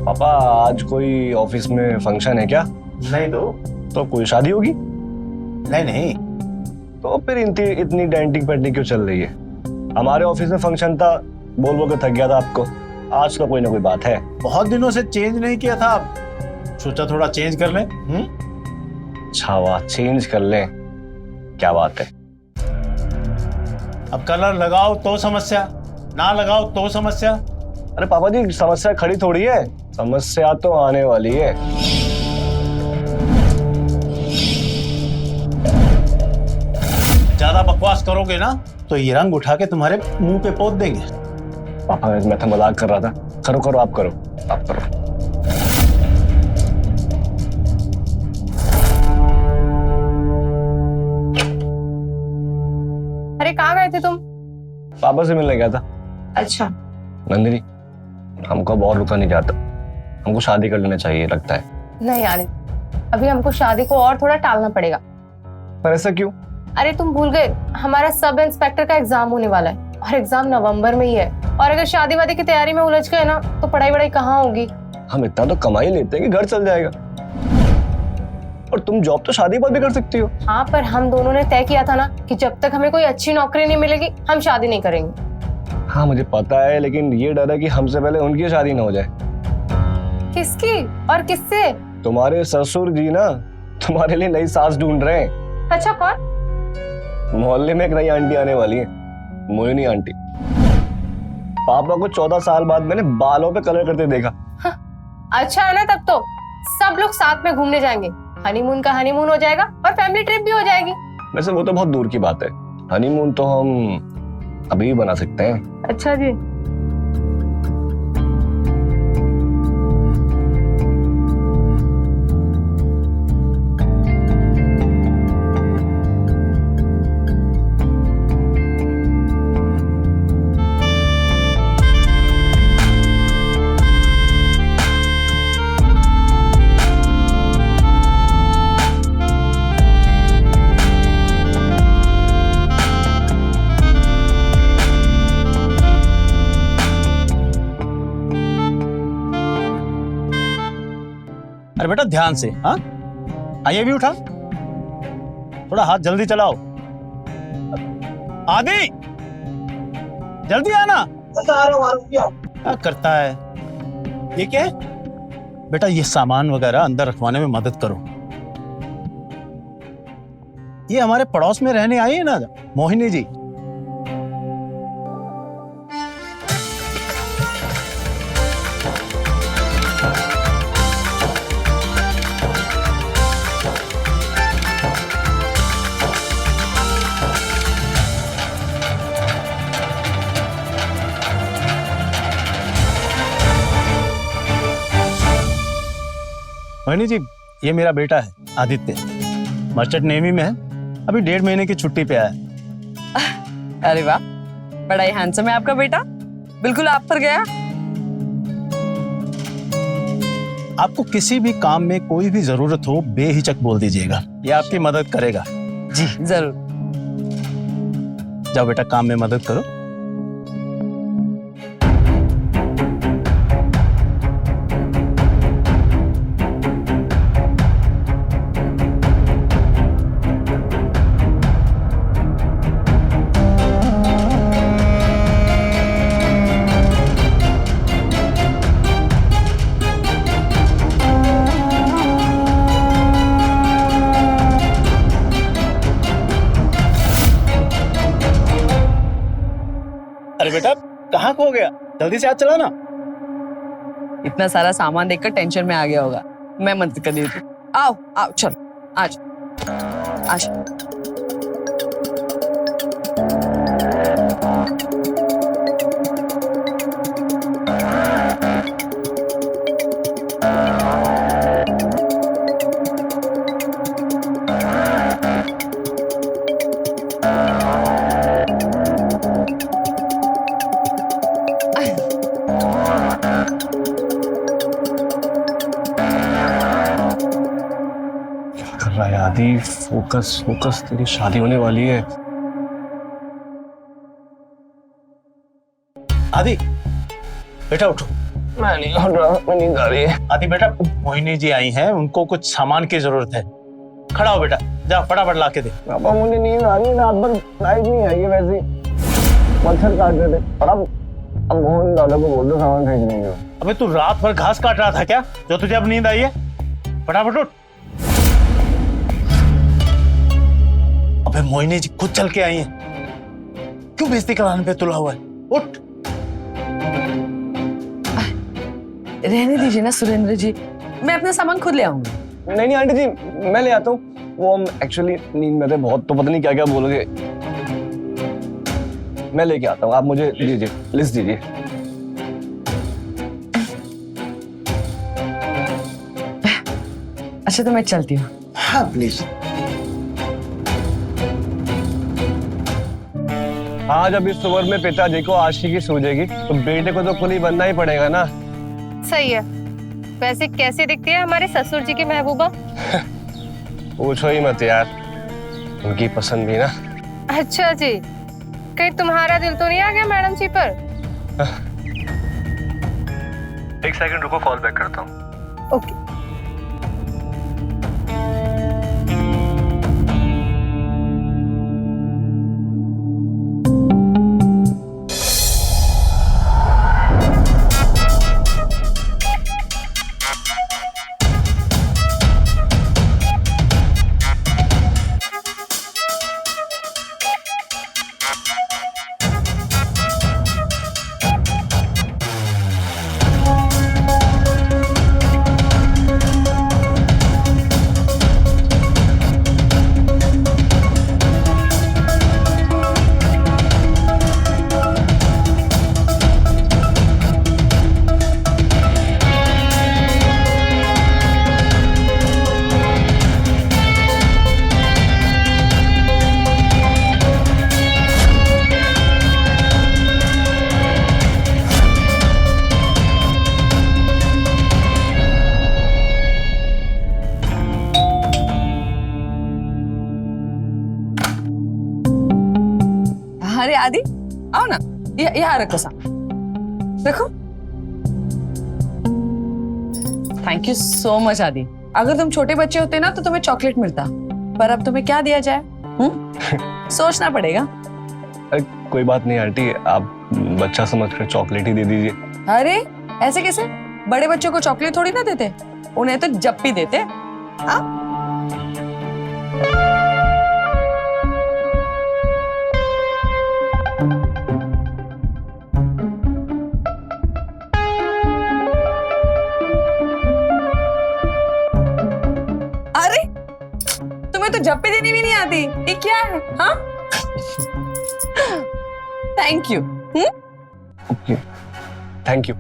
पापा आज कोई ऑफिस में फंक्शन है क्या? नहीं तो कोई शादी होगी? नहीं। तो फिर इतनी डेंटिंग पेंटिंग क्यों चल रही है? हमारे ऑफिस में फंक्शन था, बोल बोल के थक गया था आपको। आज तो कोई ना कोई बात है। बहुत दिनों से चेंज नहीं किया था, सोचा थोड़ा चेंज कर लें। अच्छा वाह, चेंज कर लें, क्या बात है। अब कलर लगाओ तो समस्या, ना लगाओ तो समस्या। अरे पापा जी, समस्या खड़ी थोड़ी है, समस्या तो आने वाली है। ज्यादा बकवास करोगे ना तो ये रंग उठा के तुम्हारे मुंह पे पोत देंगे। पापा मैं तो मजाक कर रहा था। करो आप करो। अरे कहाँ गए थे तुम? पापा से मिलने गया था। अच्छा। नंदिनी, हमको अब और रुका नहीं जाता, हमको शादी कर लेना चाहिए लगता है। नहीं यार, अभी हमको शादी को और थोड़ा टालना पड़ेगा। पर ऐसा क्यों? अरे तुम भूल गए, हमारा सब इंस्पेक्टर का एग्जाम होने वाला है और एग्जाम नवंबर में ही है। और अगर शादी वादी की तैयारी में उलझ गए ना तो पढ़ाई वढ़ाई कहाँ होगी। हम इतना तो कमा ही लेते हैं कि घर चल जाएगा। और तुम जॉब तो शादी बाद भी कर सकती हो। हाँ, पर हम दोनों ने तय किया था ना कि जब तक हमें कोई अच्छी नौकरी नहीं मिलेगी हम शादी नहीं करेंगे। हाँ मुझे पता है, लेकिन ये डर है कि हमसे पहले उनकी शादी ना हो जाए। किसकी और किससे? तुम्हारे ससुर जी ना तुम्हारे लिए नई सास ढूंढ रहे हैं। अच्छा, कौन? मोहल्ले में एक नई आंटी आने वाली है, मोहिनी आंटी। पापा को 14 साल बाद मैंने बालों पे कलर करते देखा। अच्छा है ना, तब तो सब लोग साथ में घूमने जाएंगे, हनीमून का हनीमून हो जाएगा और फैमिली ट्रिप भी हो जाएगी। वैसे वो तो बहुत दूर की बात है, हनीमून तो हम अभी भी बना सकते हैं। अच्छा जी। अरे बेटा ध्यान से। हाँ, आइए भी उठा, थोड़ा हाथ जल्दी चलाओ। आदि जल्दी आना। क्या करता है ये? क्या है बेटा? ये सामान वगैरह अंदर रखवाने में मदद करो। ये हमारे पड़ोस में रहने आई है ना मोहिनी जी। मोहिनी जी, ये मेरा बेटा है आदित्य, मर्चेंट नेवी में है, अभी 1.5 महीने की छुट्टी पे आया है। अरे वाह, बड़ा ही हैंडसम है आपका बेटा, बिल्कुल आप पर गया। आपको किसी भी काम में कोई भी जरूरत हो बेहिचक बोल दीजिएगा, ये आपकी मदद करेगा। जी जरूर। जाओ बेटा, काम में मदद करो। अरे बेटा कहाँ खो गया? जल्दी से हाथ चला ना। इतना सारा सामान देखकर टेंशन में आ गया होगा, मैं मदद कर देती हूँ। आओ आओ, चलो आज आज। आदि फोकस फोकस, तेरी शादी होने वाली है। आदि बेटा उठो मैं नहीं उठ रहा, मैं नींद आ रही है। आदि बेटा, मोहिनी जी आई हैं, उनको कुछ सामान की जरूरत है। खड़ा हो बेटा, जा फटाफट ला के दे। पापा मुझे नींद आ रही है, रात भर लाइट नहीं आई है, वैसे मच्छर काट रहे थे। और अब मोहन दादा को बोल दो सामान भेजने को। अबे तू रात भर घास काट रहा था क्या, जो तुझे अब नींद आई है? फटाफट उठ। अबे मोहिनी जी खुद चल के आई हैं, क्यों बेइज्जती कराने पे तुला हुआ है? उठ। रहने दीजिए ना सुरेंद्र जी, मैं अपना सामान खुद ले आऊंगी। नहीं नहीं आंटी जी, मैं ले आता हूँ। वो हम एक्चुअली नींद में थे बहुत, तो पता नहीं क्या क्या बोलोगे। मैं लेके आता हूँ, आप मुझे दीजिए, लिस्ट दीजिए। अच्छा तो मैं चलती हूँ। हाँ प्लीज। हाँ, जब इस उम्र में पिताजी को आशिकी सूझेगी तो बेटे को तो कुली बनना ही पड़ेगा ना। सही है। वैसे कैसे दिखती है हमारे ससुर जी की महबूबा? पूछो ही मत यार, उनकी पसंद भी ना। अच्छा जी, कहीं तुम्हारा दिल तो नहीं आ गया मैडम जी पर? एक सेकंड रुको, कॉल बैक करता हूँ। ओके। अरे आदि आओ ना, यहाँ रखो सामान, रखो। थैंक यू सो मच आदि। अगर तुम छोटे बच्चे होते ना तो तुम्हें चॉकलेट मिलता, पर अब तुम्हें क्या दिया जाए? सोचना पड़ेगा। अरे कोई बात नहीं आंटी, आप बच्चा समझकर चॉकलेट ही दे दीजिए। अरे ऐसे कैसे? बड़े बच्चों को चॉकलेट थोड़ी ना देते, उन्हें तो जप्पी देते। हाँ तो जप्पी देनी भी नहीं आती, ये क्या है? हाँ thank you. Okay thank you.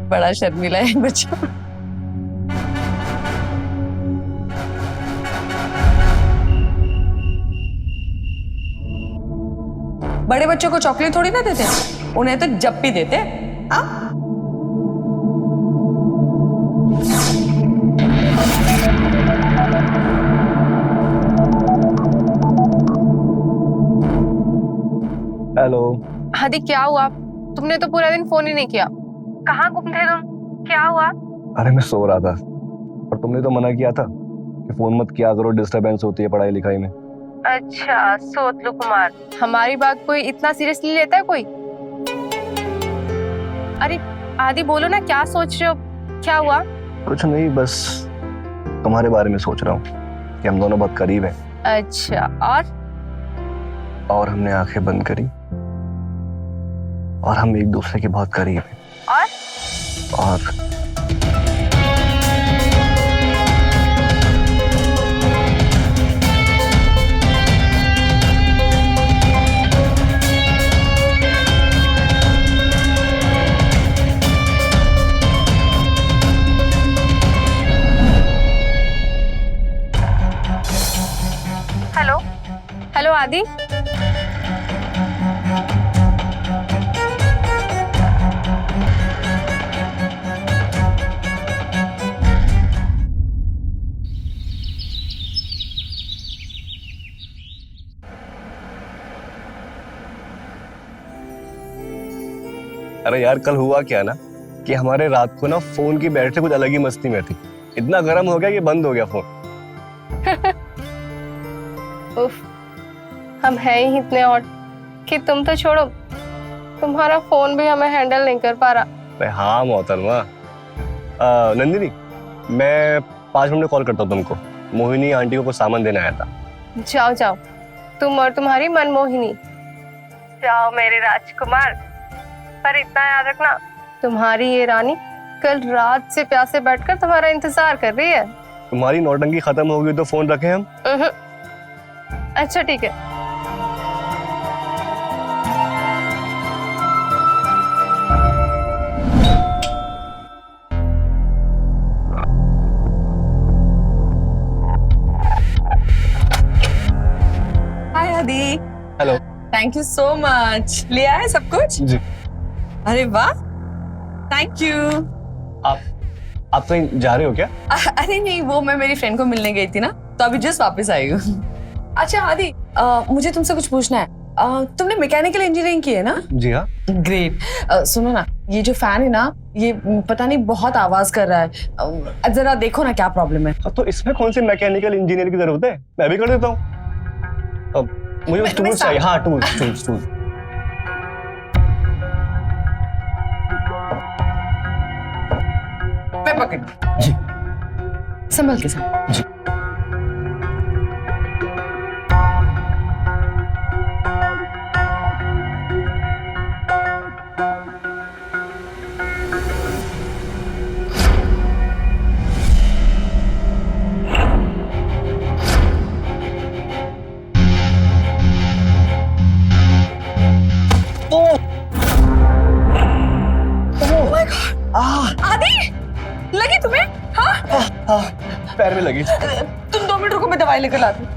बड़ा शर्मिला है बच्चा। बड़े बच्चों को चॉकलेट थोड़ी ना देते, उन्हें तो जप्पी देते। हाँ हेलो। आदि क्या हुआ? तुमने तो पूरा दिन फोन ही नहीं किया, कहाँ गुम थे तुम? क्या हुआ? अरे मैं सो रहा था, और तुमने तो मना किया था कि फोन मत किया करो, डिस्टरबेंस होती है पढ़ाई लिखाई में। अच्छा सोतलू कुमार, हमारी बात कोई इतना सीरियसली लेता है कोई? अरे आदि बोलो ना, क्या सोच रहे हो? क्या हुआ? कुछ नहीं, बस तुम्हारे बारे में सोच रहा हूँ कि हम दोनों बहुत करीब हैं। अच्छा और हमने आंखें बंद करी और हम एक दूसरे के बहुत करीब हैं। और हेलो हेलो आदि। अरे यार कल हुआ क्या ना कि हमारे रात को ना फोन की बैटरी कुछ अलग ही मस्ती में थी, इतना गर्म हो गया कि बंद हो गया फोन। उफ, हम हैं ही इतने और कि तुम तो छोड़ो, तुम्हारा फोन भी हमें हैंडल नहीं कर पा रहा। अरे हाँ मोहतरमा। नंदिनी, मैं 5 मिनट में कॉल करता हूँ तुमको। मोहिनी आंटी को कुछ सामान देने आया था। जाओ जाओ, तुम और तुम्हारी मनमोहिनी। जाओ मेरे राजकुमार, पर इतना याद रखना, तुम्हारी ये रानी कल रात से प्यासे बैठकर तुम्हारा इंतजार कर रही है। तुम्हारी नौटंकी खत्म होगी तो फोन रखें हम। अच्छा ठीक है। हाय आदि। Hello. Thank you so much. ले आए सब कुछ? जी। अरे वाह, थैंक यू। आप कहीं जा रहे हो क्या? अरे नहीं, वो मैं मेरी फ्रेंड को मिलने गई थी ना, तो अभी जस्ट वापस आई हूँ। अच्छा आदि, मुझे तुमसे कुछ पूछना है। तुमने मैकेनिकल इंजीनियरिंग की है ना? जी हाँ। ग्रेट। सुनो ना, ये जो फैन है ना, ये पता नहीं बहुत आवाज कर रहा है। जरा देखो ना क्या प्रॉब्लम है। तो इसमें कौन सी मैकेनिकल इंजीनियर की जरूरत है, मैं भी कर देता हूँ। मुझे बस टूल्स चाहिए। हाँ टूल्स। मैं पकड़ जी। संभल के साथ। जी। आदि, लगी तुम्हें? हाँ? पैर में लगी। तुम 2 मिनट रुको, मैं दवाई लेकर लाती हूँ।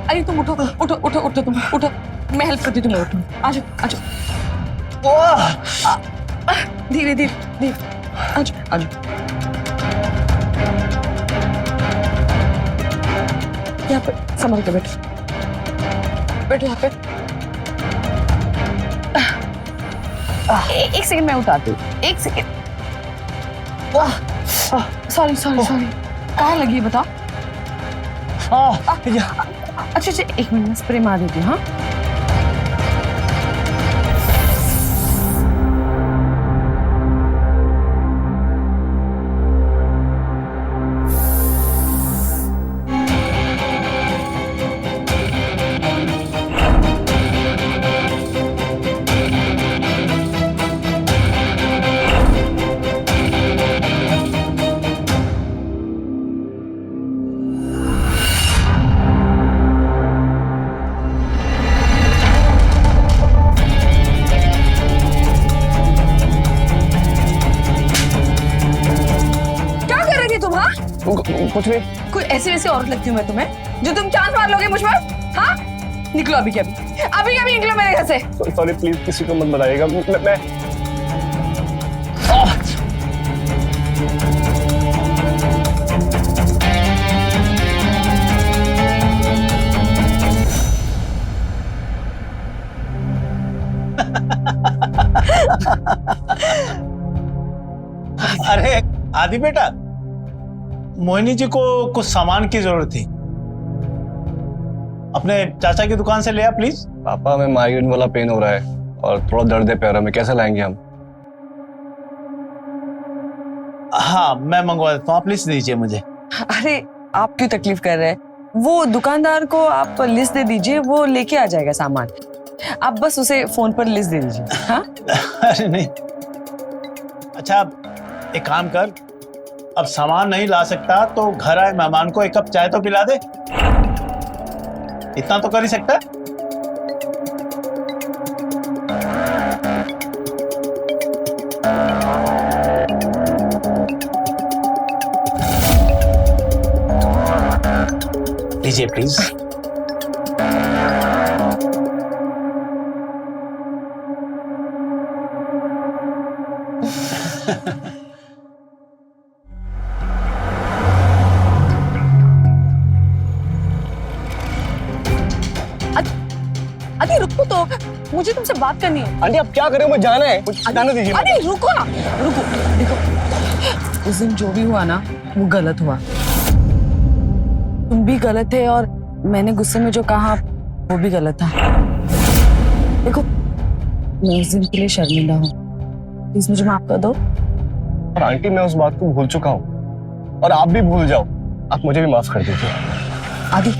अरे तुम उठो तुम उठो, मैं हेल्प करती हूँ, तुम्हें उठो। आजो धीरे आजो। यहाँ पे संभल के बैठो यहाँ पे। एक सेकंड मैं उठाती हूँ, एक सेकंड। सॉरी कहाँ लगी है बताओ? अच्छा 1 मिनट में स्प्रे मार देती हूँ। हाँ कुछ नहीं। कोई ऐसी वैसी औरत लगती हूँ मैं तुम्हें जो तुम चांस मार लोगे मुझ पर? हाँ निकलो अभी के अभी निकलो मेरे घर से। सॉरी प्लीज, किसी को मत बताइएगा। मैं अरे आदि बेटा, मोहिनी जी को कुछ सामान की जरूरत थी, अपने चाचा की दुकान से ले आ प्लीज। पापा, हमें माइग्रेन वाला पेन हो रहा है और थोड़ा दर्द है पैरों में, कैसे लाएंगे हम? हाँ मैं मंगवा देता हूँ, आप लिस्ट दीजिए मुझे। अरे आप क्यों तकलीफ कर रहे हैं? वो दुकानदार को आप लिस्ट दे दीजिए, वो लेके आ जाएगा सामान। आप बस उसे फोन पर लिस्ट दे दीजिए। हाँ अरे नहीं, अच्छा एक काम कर, अब सामान नहीं ला सकता तो घर आए मेहमान को 1 कप चाय तो पिला दे, इतना तो कर ही सकता है। लीजिए प्लीज। आदि रुको तो, मुझे तुमसे बात करनी है। आंटी आप क्या कर रहे हो, मुझे जाना है, मुझे जाने दीजिए। अरे रुको ना, रुको। देखो, उस दिन जो भी हुआ ना, वो गलत हुआ। तुम भी गलत थे और मैंने गुस्से में जो कहा वो भी गलत था। देखो, मैं उस दिन के लिए शर्मिंदा हूँ, प्लीज मुझे माफ कर दो। और आंटी मैं उस बात को भूल चुका हूँ और आप भी भूल जाओ, आप मुझे भी माफ कर दीजिए। आदि,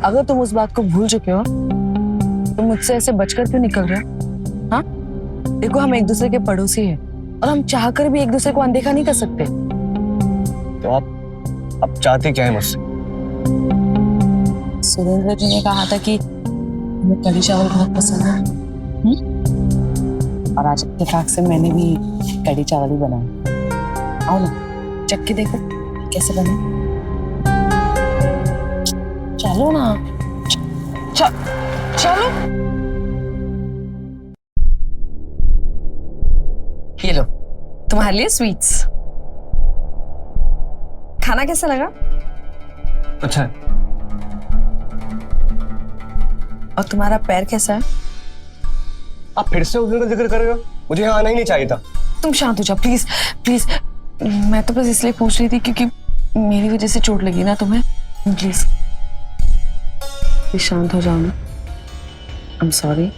अगर तुम उस बात को भूल चुके हो तो मुझसे ऐसे बचकर क्यों निकल रहे हो? हाँ, देखो हम एक दूसरे के पड़ोसी हैं और हम चाहकर भी एक दूसरे को अनदेखा नहीं कर सकते। तो आप चाहते क्या है मुझसे? सुरेंद्र जी ने कहा था कि हमें कढ़ी चावल बहुत पसंद है। और आज इत्तेफाक से मैंने भी कढ़ी चावल ही बनाया। आओ ना, चख के देखो कैसे बने। चलो ना, चलो। ये लो, तुम्हारे लिए स्वीट्स। खाना कैसा लगा? अच्छा है। और तुम्हारा पैर कैसा है? आप फिर से उस दिन का जिक्र कर रहे हो, मुझे यहाँ आना ही नहीं चाहिए था। तुम शांत हो जाओ प्लीज, प्लीज। मैं तो बस इसलिए पूछ रही थी क्योंकि मेरी वजह से चोट लगी ना तुम्हें। प्लीज शांत हो जाओ ना। I am sorry.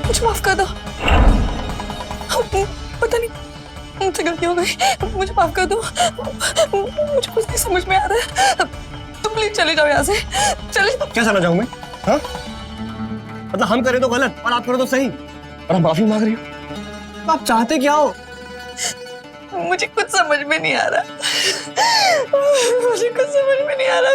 मुझे माफ कर दो। पता नहीं मुझसे गलती हो गई, मुझे माफ कर दो। मुझे कुछ नहीं समझ में आ रहा है। तुम प्लीज चले जाओ यहाँ से, चले जाओ। क्या चला जाऊं मैं? हाँ? मतलब हम करें तो गलत और आप करो तो सही, और आप माफी मांग रही हो। तो आप चाहते क्या हो? मुझे कुछ समझ में नहीं आ रहा। मुझे कुछ समझ में नहीं आ रहा।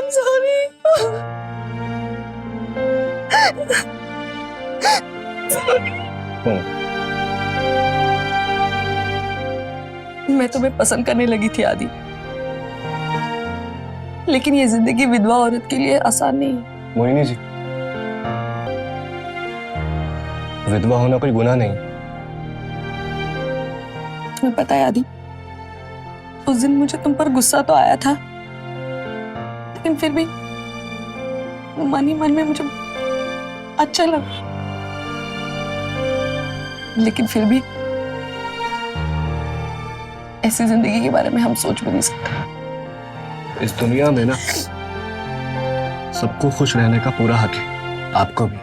मैं तुम्हें पसंद करने लगी थी आदि, लेकिन ये जिंदगी विधवा औरत के लिए आसान नहीं है। मोहिनी जी, विधवा होना कोई गुनाह नहीं। तुम्हें पता है आदि, उस दिन मुझे तुम पर गुस्सा तो आया था, लेकिन फिर भी मन ही मन में मुझे अच्छा लगा। लेकिन फिर भी ऐसी जिंदगी के बारे में हम सोच भी नहीं सकते। इस दुनिया में ना सबको खुश रहने का पूरा हक है, आपको भी।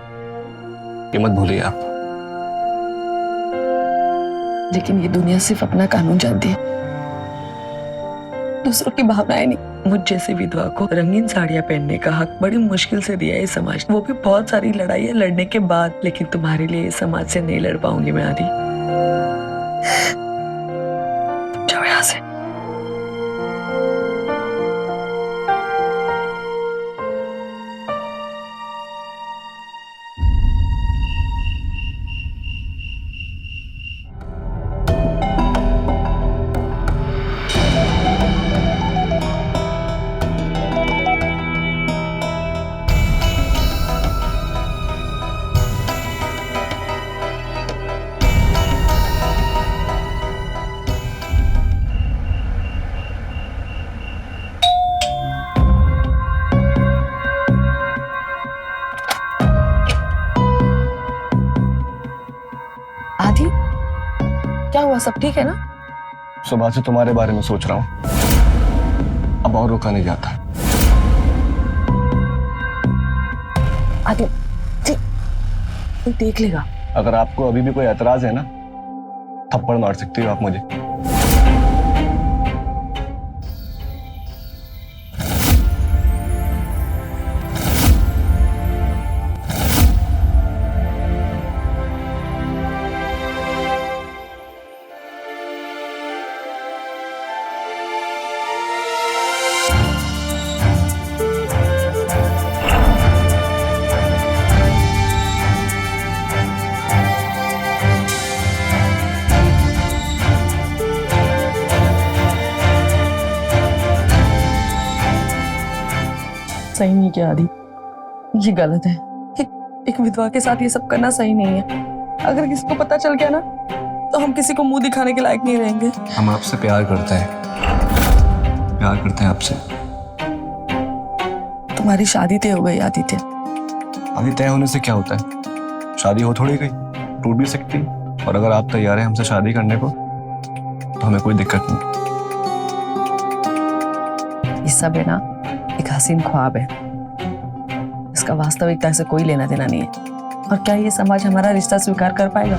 ये मत भूलिए आप। लेकिन ये दुनिया सिर्फ अपना कानून जानती है, दूसरों की भावनाएं नहीं। मुझ जैसी विधवा को रंगीन साड़ियां पहनने का हक बड़ी मुश्किल से दिया है समाज, वो भी बहुत सारी लड़ाइयां लड़ने के बाद। लेकिन तुम्हारे लिए इस समाज से नहीं लड़ पाऊंगी मैं आदि। जाओ यहाँ से। आदि, क्या हुआ? सब ठीक है ना? सुबह से तुम्हारे बारे में सोच रहा हूँ, अब और रुका नहीं जाता। आदि, कोई देख लेगा। अगर आपको अभी भी कोई एतराज है ना, थप्पड़ मार सकती हो आप मुझे। सही नहीं किया आदि, ये गलत है। एक विधवा के साथ ये सब करना सही नहीं है। अगर किसी को पता चल गया ना तो हम किसी को मुंह दिखाने के लायक नहीं रहेंगे। हम आपसे प्यार करते हैं, प्यार करते हैं आपसे। तुम्हारी शादी तय हो गई आदित्य। अभी तय होने से क्या होता है? शादी हो थोड़ी गई, टूट भी सकती है। और अगर आप तैयार हैं हमसे शादी करने को तो हमें कोई दिक्कत नहीं। ये सब है ना एक हसीन ख्वाब है, इसका वास्तविकता से कोई लेना देना नहीं है। और क्या ये समाज हमारा रिश्ता स्वीकार कर पाएगा?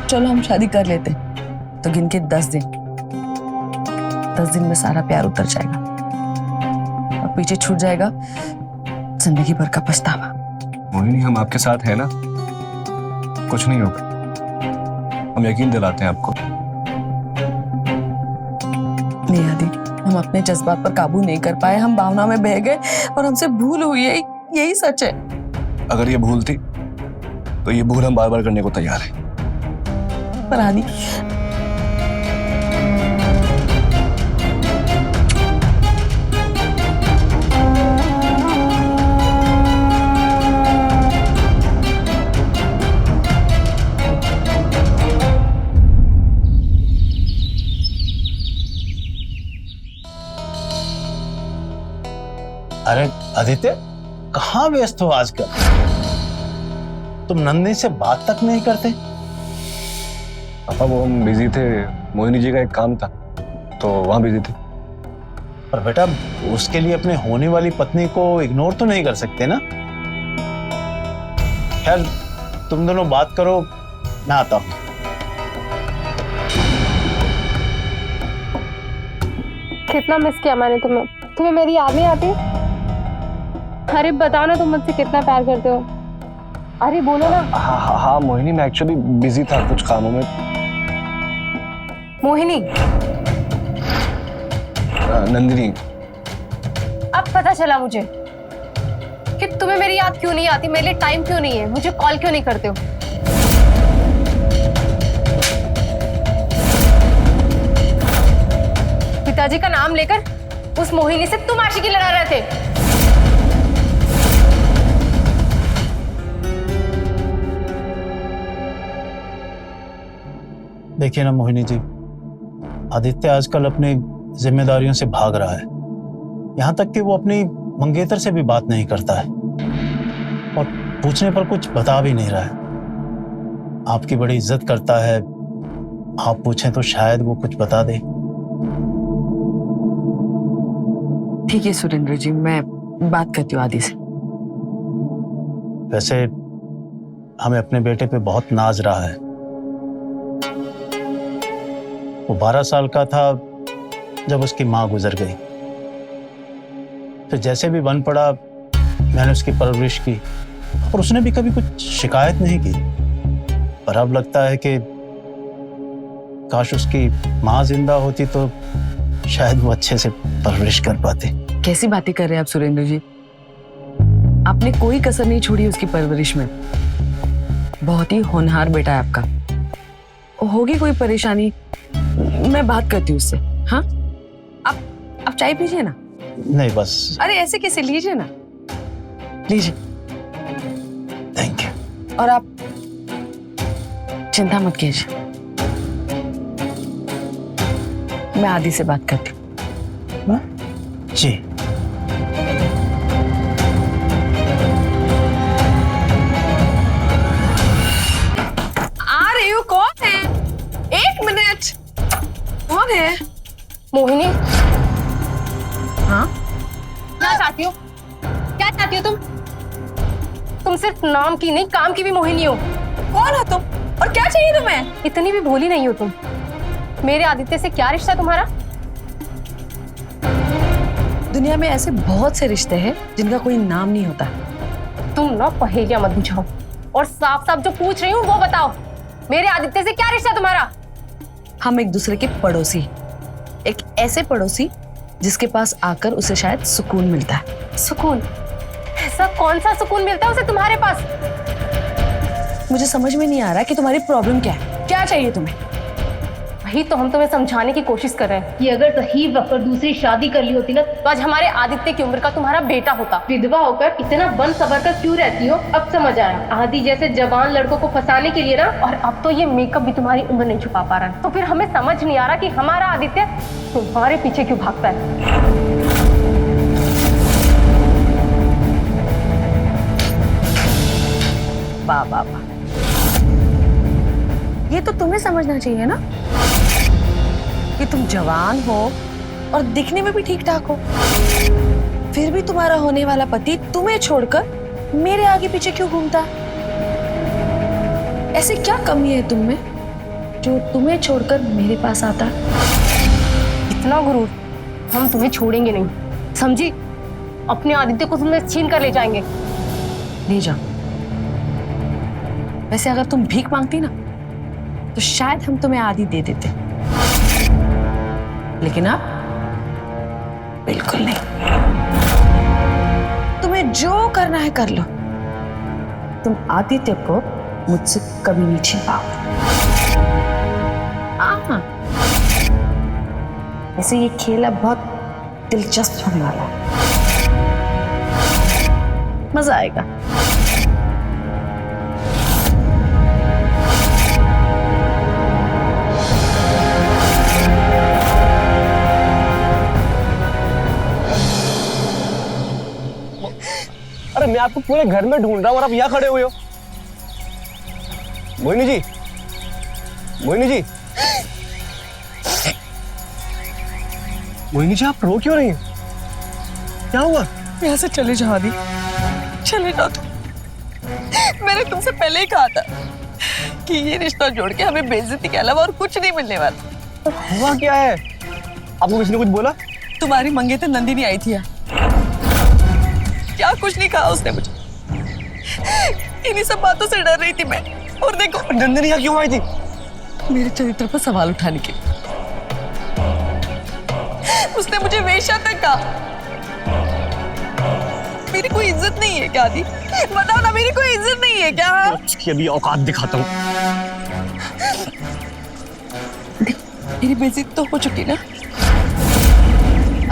चलो हम शादी कर लेते, तो गिन के 10 दिन में सारा प्यार उतर जाएगा और पीछे छूट जाएगा जिंदगी भर का पछतावा। मोहिनी, हम आपके साथ हैं ना, कुछ नहीं होगा। हम यकीन दिलाते हैं आपको। नहीं आदि, हम अपने जज्बात पर काबू नहीं कर पाए, हम भावना में बह गए और हमसे भूल हुई है, यही सच है। अगर ये भूल थी तो ये भूल हम बार बार करने को तैयार हैं। पर आदि, अरे आदित्य, कहाँ व्यस्त हो आजकल? तुम नंदिनी से बात तक नहीं करते? पापा वो हम बिजी थे, मोहिनी जी का एक काम था तो वहां बिजी थे। पर बेटा, उसके लिए अपने होने वाली पत्नी को इग्नोर तो नहीं कर सकते ना? खैर, तुम दोनों बात करो, मैं आता हूं। कितना मिस किया मैंने तुम्हें। तुम्हें मेरी याद नहीं आती? अरे बताओ ना, तुम मुझसे कितना प्यार करते हो। अरे बोलो ना। हाँ मोहिनी, मैं एक्चुअली बिजी था कुछ कामों में। मोहिनी। नंदिनी। अब पता चला मुझे कि तुम्हें मेरी याद क्यों नहीं आती, मेरे लिए टाइम क्यों नहीं है, मुझे कॉल क्यों नहीं करते हो। पिताजी का नाम लेकर उस मोहिनी से तुम आशिकी लड़ा रहे थे। देखिए ना मोहिनी जी, आदित्य आजकल अपनी जिम्मेदारियों से भाग रहा है। यहाँ तक कि वो अपनी मंगेतर से भी बात नहीं करता है और पूछने पर कुछ बता भी नहीं रहा है। आपकी बड़ी इज्जत करता है, आप पूछें तो शायद वो कुछ बता दे। ठीक है सुरेंद्र जी, मैं बात करती हूँ आदि से। वैसे हमें अपने बेटे पे बहुत नाज रहा है। वो 12 साल का था जब उसकी माँ गुजर गई। फिर जैसे भी बन पड़ा मैंने उसकी परवरिश की और उसने भी कभी कुछ शिकायत नहीं की। पर अब लगता है कि काश उसकी माँ जिंदा होती तो शायद वो अच्छे से परवरिश कर पाते। कैसी बातें कर रहे हैं आप सुरेंद्र जी? आपने कोई कसर नहीं छोड़ी उसकी परवरिश में। बहुत ही होनहार बेटा है आपका। होगी कोई परेशानी, मैं बात करती हूँ उससे। हाँ, आप चाय पीजिए ना। नहीं बस। अरे ऐसे कैसे, लीजिए ना, लीजिए। Thank you. और आप चिंता मत कीजिए, मैं आदि से बात करती हूँ। जी। आ रही हूँ। कौन है? 1 मिनट। कौन है? मोहिनी। हाँ, क्या चाहती हो? क्या चाहती हो तुम? तुम सिर्फ नाम की नहीं, काम की भी मोहिनी हो। कौन हो तुम और क्या चाहिए तुम्हें? इतनी भी भोली नहीं हो तुम। मेरे आदित्य से क्या रिश्ता है तुम्हारा? दुनिया में ऐसे बहुत से रिश्ते हैं जिनका कोई नाम नहीं होता। तुम ना पहेलियां मत बुझाओ और साफ साफ जो पूछ रही हूँ वो बताओ। मेरे आदित्य से क्या रिश्ता है तुम्हारा? हम एक दूसरे के पड़ोसी, एक ऐसे पड़ोसी जिसके पास आकर उसे शायद सुकून मिलता है। सुकून? ऐसा कौन सा सुकून मिलता है उसे तुम्हारे पास? मुझे समझ में नहीं आ रहा कि तुम्हारी प्रॉब्लम क्या है, क्या चाहिए तुम्हें? वही तो हम तुम्हें समझाने की कोशिश कर रहे हैं कि अगर सही वक्त पर दूसरी शादी कर ली होती ना तो आज हमारे आदित्य की उम्र का तुम्हारा बेटा होता। विधवा होकर इतना बन सबर कर क्यों रहती हो, अब समझ आया। आदि जैसे जवान लड़कों को फंसाने के लिए ना, और अब तो ये मेकअप भी तुम्हारी उम्र नहीं छुपा पा रहा है। तो फिर हमें समझ नहीं आ रहा कि हमारा आदित्य तुम्हारे पीछे क्यों भागता है। वाह वाह वाह, ये तो तुम्हें समझना चाहिए ना कि तुम जवान हो और दिखने में भी ठीक ठाक हो, फिर भी तुम्हारा होने वाला पति तुम्हें छोड़कर मेरे आगे पीछे क्यों घूमता? ऐसे क्या कमी है तुम में जो तुम्हें छोड़कर मेरे पास आता? इतना गुरूर हम तुम्हें छोड़ेंगे नहीं, समझी? अपने आदित्य को तुम्हें छीन कर ले जाएंगे। ले जाओ। वैसे अगर तुम भीख मांगती ना तो शायद हम तुम्हें आदि दे देते, लेकिन अब बिल्कुल नहीं। तुम्हें जो करना है कर लो, तुम आदित्य को मुझसे कभी नहीं छीन पाओगे। हाँ, वैसे ये खेल अब बहुत दिलचस्प होने वाला है, मजा आएगा। अरे मैं आपको पूरे घर में ढूंढ रहा हूँ और आप यहाँ खड़े हुए हो। मोहिनी जी, मोहिनी जी, मोहिनी जी, आप रो क्यों रही हैं? क्या हुआ? यहाँ से चले जाओ आदि, चले जाओ तुम। मैंने तुमसे पहले ही कहा था कि ये रिश्ता जोड़ के हमें बेइज्जती के अलावा और कुछ नहीं मिलने वाला। हुआ क्या है? आपको किसी ने कुछ बोला? तुम्हारी मंगेतर नंदिनी आई थी यहाँ। क्या कुछ नहीं कहा उसने मुझे, इन्हीं सब बातों से डर रही थी मैं। और देखो नंदिनी यहाँ क्यों आई थी? मेरे चरित्र पर सवाल उठाने के लिए। उसने मुझे वेश्या तक कहा। मेरी कोई इज्जत नहीं है क्या आदि? बताओ ना, मेरी कोई इज्जत नहीं है क्या? उसकी अभी औकात दिखाता हूँ। मेरी बेइज्जती तो हो चुकी ना,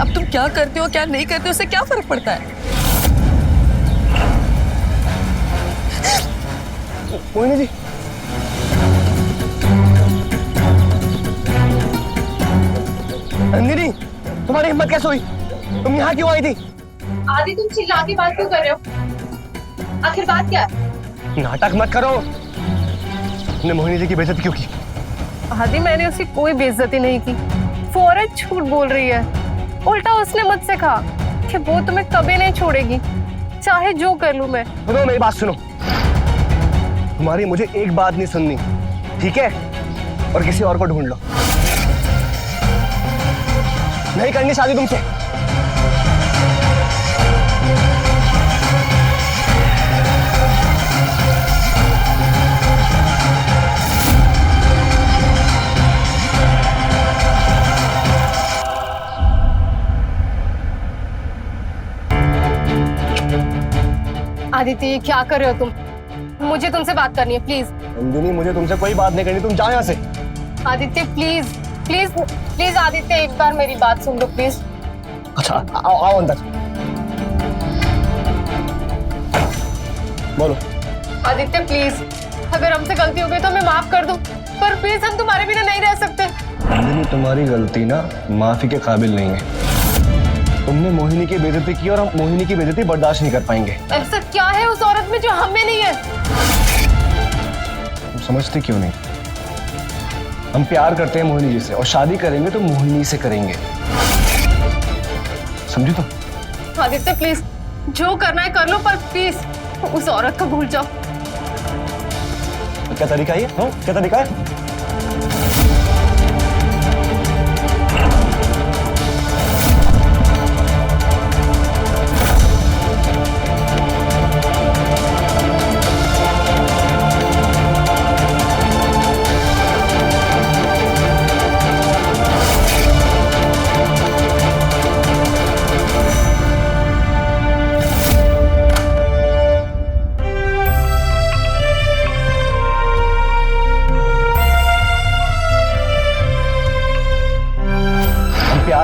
अब तुम क्या करते हो क्या नहीं करते हो उससे क्या फर्क पड़ता है? मोहिनी जी, नंदिनी, तुम्हारी हिम्मत कैसे हुई? तुम यहाँ क्यों आई थी? आदि तुम चिल्ला के बात क्यों कर रहे हो? आखिर बात क्या है? नाटक मत करो। तुमने मोहिनी जी की बेइज्जती क्यों की? आदि मैंने उसकी कोई बेइज्जती नहीं की। फौरन झूठ बोल रही है। उल्टा उसने मुझसे कहा कि वो तुम्हें कभी नहीं छोड़ेगी, चाहे जो कर लूं मैं। सुनो, मेरी बात सुनो। तुम्हारी मुझे एक बात नहीं सुननी, ठीक है? और किसी और को ढूंढ लो। नहीं करनी शादी तुमसे। आदित्य, ये क्या कर रहे हो तुम? मुझे तुमसे बात करनी है, प्लीज। नंदिनी, मुझे तुमसे कोई बात नहीं करनी, तुम जाओ यहाँ से। Aditya please please please, Aditya एक बार मेरी बात सुन लो प्लीज। अच्छा, आओ आओ अंदर। बोलो। आदित्य प्लीज, अगर हमसे गलती हो गई तो हमें माफ कर दो, पर प्लीज हम तुम्हारे बिना नहीं रह सकते। नंदिनी, तुम्हारी गलती ना माफी के काबिल नहीं है। तुमने मोहिनी की बेइज्जती की और हम मोहिनी की बेइज्जती बर्दाश्त नहीं कर पाएंगे। ऐसा क्या है उस औरत में जो हमें नहीं है? तुम समझते क्यों नहीं? हम प्यार करते हैं मोहिनी जी से और शादी करेंगे तो मोहिनी से करेंगे, समझी? तो आदित्य प्लीज, जो करना है कर लो, पर प्लीज उस औरत को भूल जाओ। क्या तरीका है ये? क्या तरीका है?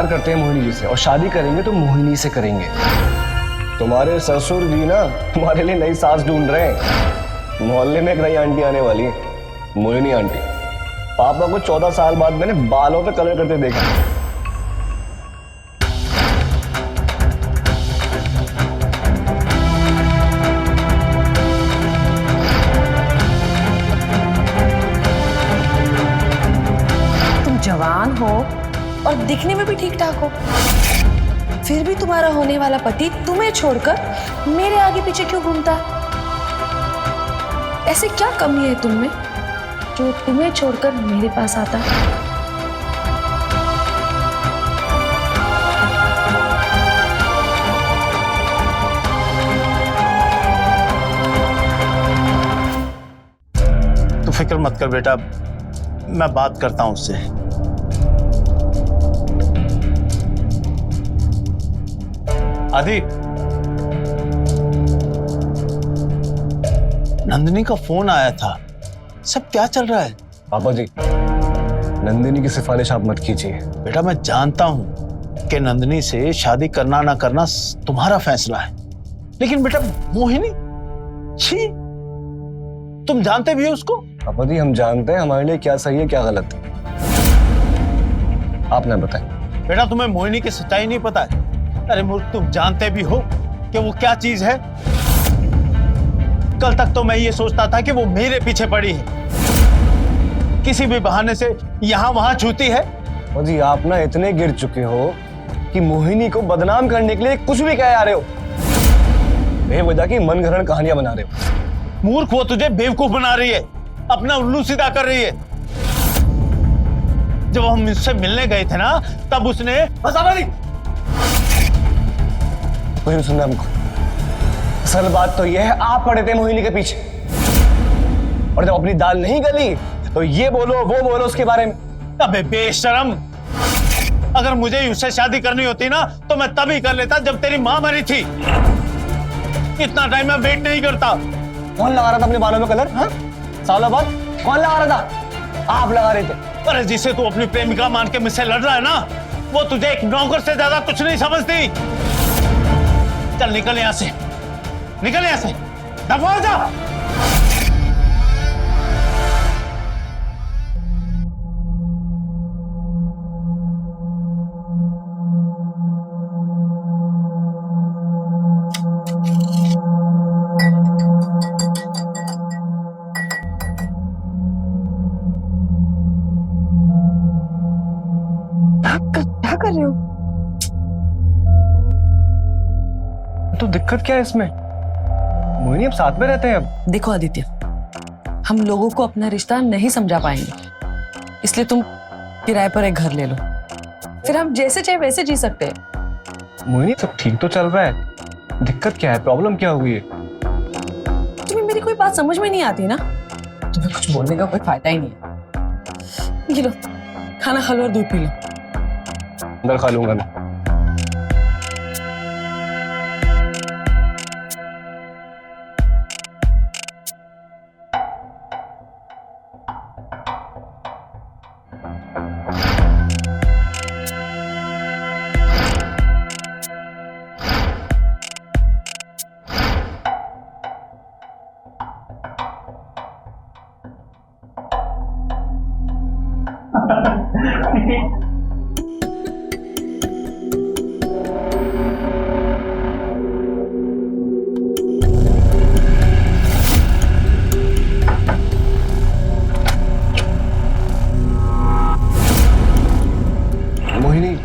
प्यार करते हैं मोहिनी जी से और शादी करेंगे तो मोहिनी से करेंगे। तुम्हारे ससुर जी ना तुम्हारे लिए नई सास ढूंढ रहे हैं। मोहल्ले में एक नई आंटी आने वाली है, मोहिनी आंटी। पापा को 14 साल बाद मैंने बालों पे कलर करते देखा। जवान हो और दिखने में भी ठीक ठाक हो, फिर भी तुम्हारा होने वाला पति तुम्हें छोड़कर मेरे आगे पीछे क्यों घूमता? ऐसे क्या कमी है तुम में जो तुम्हें छोड़कर मेरे पास आता है? तू फिक्र मत कर बेटा, मैं बात करता हूं उससे। आदि, नंदिनी का फोन आया था, सब क्या चल रहा है? पापा जी, नंदिनी की सिफारिश आप मत कीजिए। बेटा मैं जानता हूं कि नंदिनी से शादी करना ना करना तुम्हारा फैसला है, लेकिन बेटा मोहिनी, छी, तुम जानते भी हो उसको? पापा जी हम जानते हैं हमारे लिए क्या सही है क्या गलत है, आप ना बताएं। बेटा तुम्हें मोहिनी की सच्चाई नहीं पता है? अरे मूर्ख, तुम जानते भी हो कि वो क्या चीज है? कल तक तो मैं ये सोचता था कि वो मेरे पीछे पड़ी है, किसी भी बहाने से यहाँ वहां छूती है। पापा जी आप ना इतने गिर चुके हो कि मोहिनी को बदनाम करने के लिए कुछ भी कह आ रहे हो, बेवजह की मनगढ़ंत कहानियां बना रहे हो। मूर्ख, वो तुझे बेवकूफ बना रही है, अपना उल्लू सीधा कर रही है। जब हम इससे मिलने गए थे ना, तब उसने कोई नहीं सुनना हमको। असल बात तो यह है आप पड़े थे मोहिनी के पीछे, और जब अपनी दाल नहीं गली तो ये बोलो वो बोलो उसके बारे में। अबे बेशरम, अगर मुझे ही उससे शादी करनी होती ना तो मैं तभी कर लेता जब तेरी माँ मरी थी। इतना टाइम मैं वेट नहीं करता। कौन लगा रहा था अपने बालों में कलर? हाँ? सालों बाद कौन लगा रहा था? आप लगा रहे थे। अरे जिसे तू अपनी प्रेमिका मान के मुझसे लड़ रहा है ना, वो तुझे एक नौकर से ज्यादा कुछ नहीं समझती। चल निकल यहां से, निकल यहां से, दफा हो जा। क्या कर रहे हो? तो दिक्कत क्या है इसमें? मोहिनी हम साथ में रहते हैं अब। देखो आदित्य, हम लोगों को अपना रिश्ता नहीं समझा पाएंगे, इसलिए तुम किराए पर एक घर ले लो, फिर हम जैसे चाहे वैसे जी सकते हैं। मोहिनी सब ठीक तो चल रहा है, दिक्कत क्या है, प्रॉब्लम क्या हुई है? तुम्हें मेरी कोई बात समझ में नहीं आती ना, तुम्हें कुछ बोलने का कोई फायदा ही नहीं है। ये लो, खाना खा लो और दूध पी लो। अंदर खा लूंगा मैं।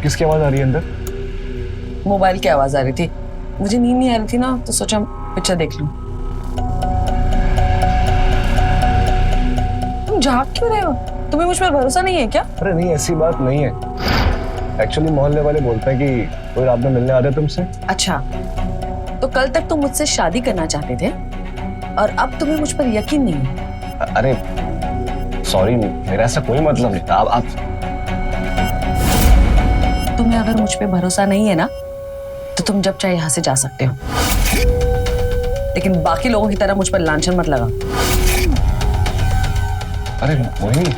किसकी आवाज आ रही है अंदर? मोबाइल की आवाज आ रही थी, मुझे नींद नहीं आ रही थी ना, तो सोचा पिक्चर देख लूं। तुम जाग क्यों रहे हो? तुम्हें मुझ पर भरोसा नहीं है क्या? अरे नहीं, ऐसी बात नहीं है। एक्चुअली मोहल्ले वाले बोलते हैं कि कोई रात में मिलने आ रहा है तुमसे। अच्छा, तो कल तक तुम मुझसे शादी करना चाहते थे और अब तुम्हें मुझ पर यकीन नहीं है? अरे सॉरी, मेरा ऐसा कोई मतलब नहीं था। आप तुम्हें अगर मुझ पे भरोसा नहीं है ना, तो तुम जब चाहे यहाँ से जा सकते हो, लेकिन बाकी लोगों की तरह मुझ पर लांछन मत लगा। अरे मोहिनी,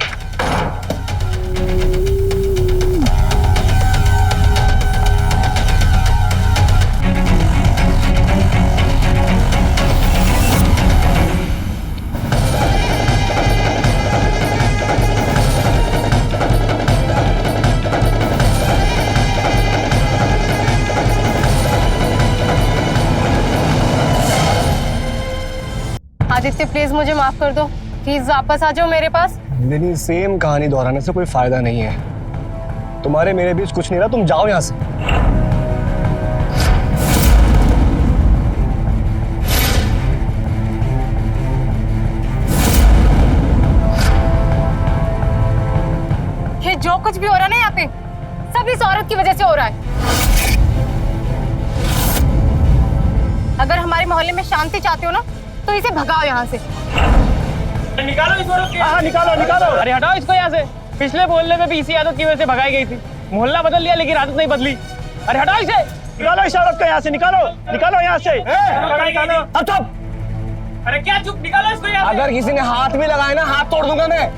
आदित्य प्लीज मुझे माफ कर दो, प्लीज वापस आ जाओ मेरे पास। नंदिनी, सेम कहानी दोहराने से कोई फायदा नहीं है। तुम्हारे मेरे बीच कुछ नहीं रहा, तुम जाओ यहाँ से। ये जो कुछ भी हो रहा है ना यहाँ पे, सब इस औरत की वजह से हो रहा है। अगर हमारे मोहल्ले में शांति चाहते हो ना, तो इसे भगाओ यहाँ से। निकालो इस औरत को। हाँ, निकालो निकालो। अरे हटाओ इसको यहाँ से। पिछले मोहल्ले में भी इसी आदत की वजह से भगाई गई थी। मोहल्ला बदल लिया लेकिन आदत नहीं बदली। अरे हटाओ इसे। निकालो इस औरत को यहाँ से। निकालो निकालो यहाँ से। निकालो। अब चुप। अरे क्या चुप, निकालो इसको यहाँ से। अगर किसी ने हाथ भी लगाया ना, हाथ तोड़ दूंगा मैं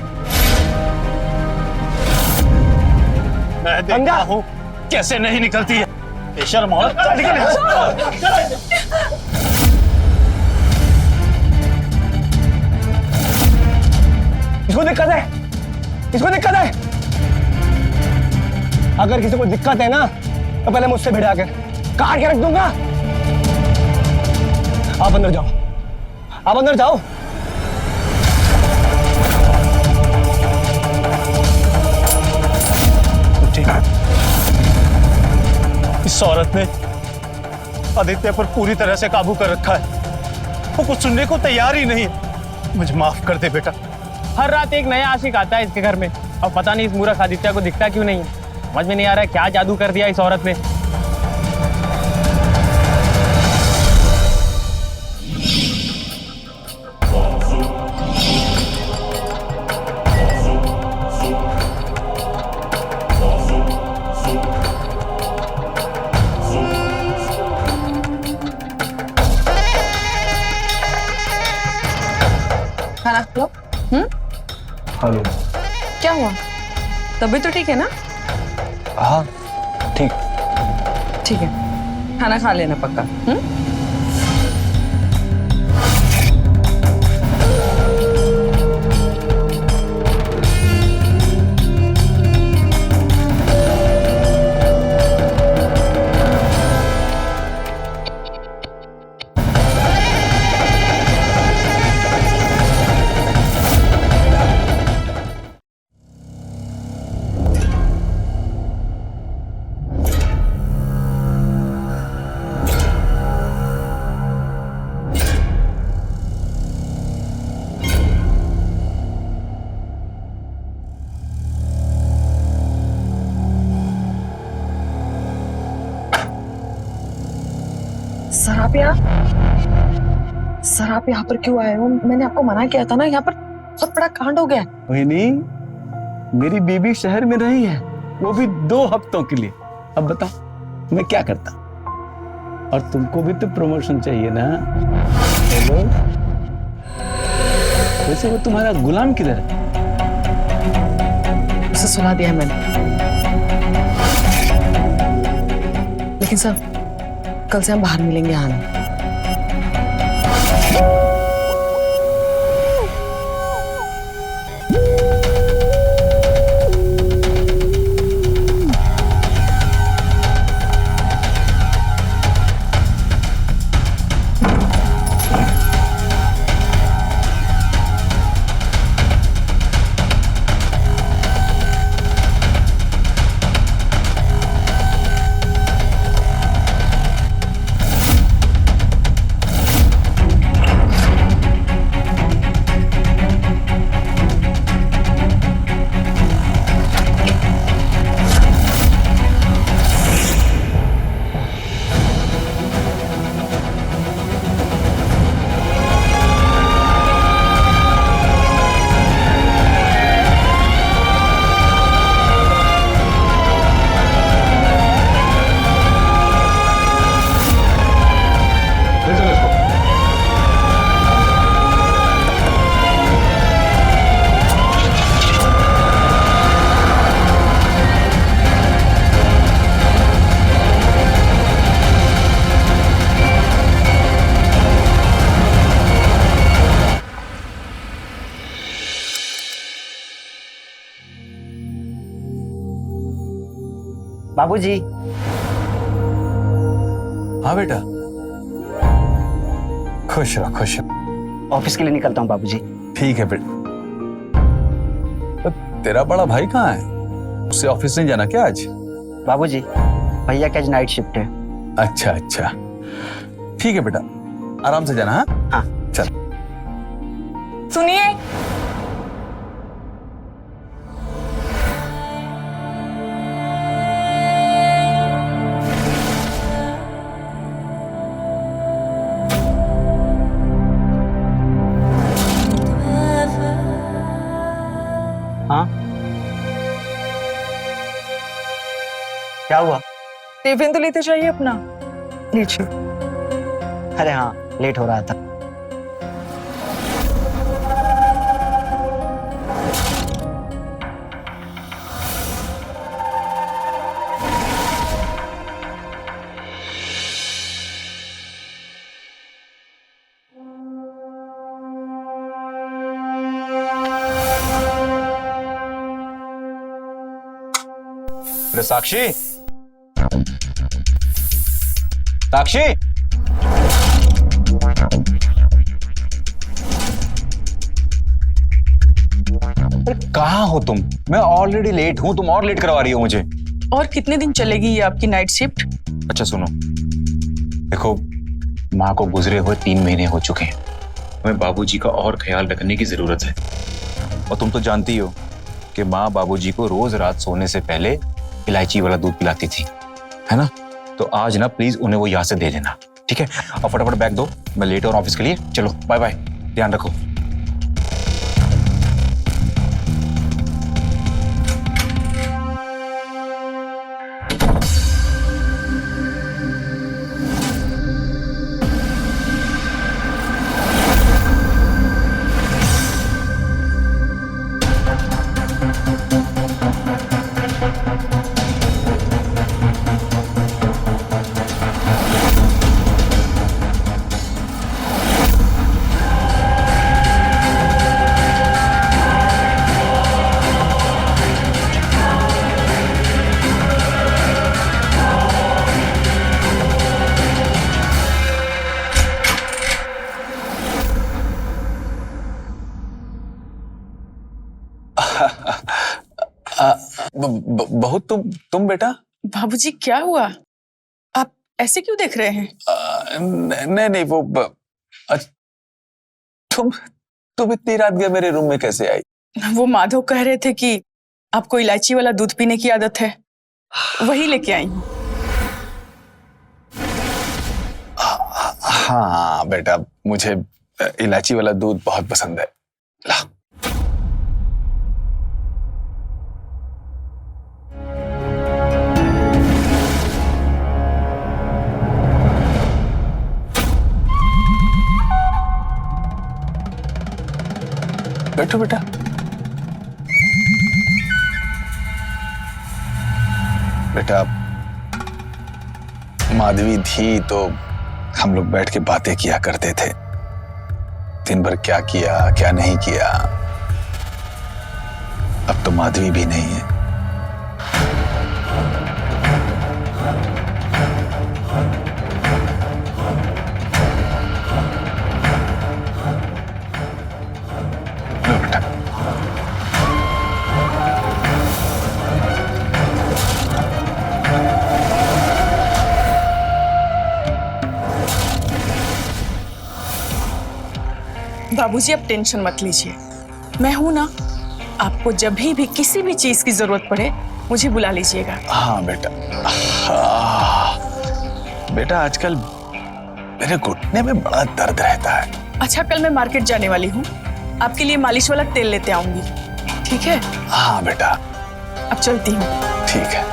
देखता हूँ कैसे नहीं निकलती है बेशर्म औरत। इसको दिक्कत है, इसको दिक्कत है। अगर किसी को दिक्कत है ना, तो पहले मुझसे भिड़ा कर काट के रख दूंगा। आप अंदर जाओ, आप अंदर जाओ। ठीक है, इस औरत ने आदित्य पर पूरी तरह से काबू कर रखा है। वो कुछ सुनने को तैयार ही नहीं है। मुझे माफ कर दे बेटा। हर रात एक नया आशिक आता है इसके घर में। अब पता नहीं इस मूर्ख आदित्य को दिखता क्यों नहीं है। समझ में नहीं आ रहा है क्या जादू कर दिया इस औरत ने। खाना लो। हेलो। क्या हुआ? तबीयत तो ठीक है ना? हाँ ठीक। ठीक है, खाना खा लेना पक्का। सर आप यहाँ पर क्यों आए हो? मैंने आपको मना किया था ना, यहाँ पर बहुत बड़ा कांड हो गया है। मोहिनी, मेरी बीबी शहर में रही है, वो भी 2 हफ्तों के लिए। अब बता मैं क्या करता? और तुमको भी तो प्रमोशन चाहिए ना। बोलो, वैसे वो तुम्हारा गुलाम किधर है? उसे सुना दिया मैंने। लेकिन सर कल से हम बाहर मिलेंगे। हाँ बाबूजी। हाँ बेटा, खुश रहो खुश रहो। ऑफिस के लिए निकलता हूँ बाबूजी। ठीक है बेटा। तो तेरा बड़ा भाई कहाँ है? उससे ऑफिस नहीं जाना क्या आज? बाबूजी भैया की आज नाइट शिफ्ट है। अच्छा अच्छा, ठीक है बेटा, आराम से जाना। हाँ हाँ। चल। सुनिए, हाँ क्या हुआ? टिफिन तो लेते जाइए अपना। लीजिए। अरे हाँ, लेट हो रहा था। अरे साक्षी, साक्षी, अरे कहाँ हो तुम? मैं ऑलरेडी लेट हूं, तुम और लेट करवा रही हो मुझे। और कितने दिन चलेगी ये आपकी नाइट शिफ्ट? अच्छा सुनो, देखो माँ को गुजरे हुए 3 महीने हो चुके हैं, हमें बाबूजी का और ख्याल रखने की जरूरत है। और तुम तो जानती हो कि माँ बाबूजी को रोज रात सोने से पहले इलायची वाला दूध पिलाती थी, है ना? तो आज ना प्लीज उन्हें वो यहाँ से दे देना, ठीक है? और फटाफट बैग दो, मैं लेट हूँ ऑफिस के लिए। चलो बाय बाय, ध्यान रखो। बहुत तुम बेटा? बाबूजी क्या हुआ? आप ऐसे क्यों देख रहे हैं? नहीं नहीं, वो तुम इतनी रात गए मेरे रूम में कैसे आई? वो माधव कह रहे थे कि आपको इलायची वाला दूध पीने की आदत है, वही लेके आई हूँ। हाँ बेटा, मुझे इलायची वाला दूध बहुत पसंद है। ला। बैठो बेटा। बेटा, माधवी थी तो हम लोग बैठ के बातें किया करते थे, दिन भर क्या किया क्या नहीं किया। अब तो माधवी भी नहीं है। लो बेटा। बाबूजी आप टेंशन मत लीजिए, मैं हूं ना। आपको जब भी किसी भी चीज की जरूरत पड़े मुझे बुला लीजिएगा। हाँ बेटा। बेटा आजकल मेरे घुटने में बड़ा दर्द रहता है। अच्छा, कल मैं मार्केट जाने वाली हूँ, आपके लिए मालिश वाला तेल लेते आऊंगी, ठीक है? हाँ बेटा। अब चलती हूँ। ठीक है।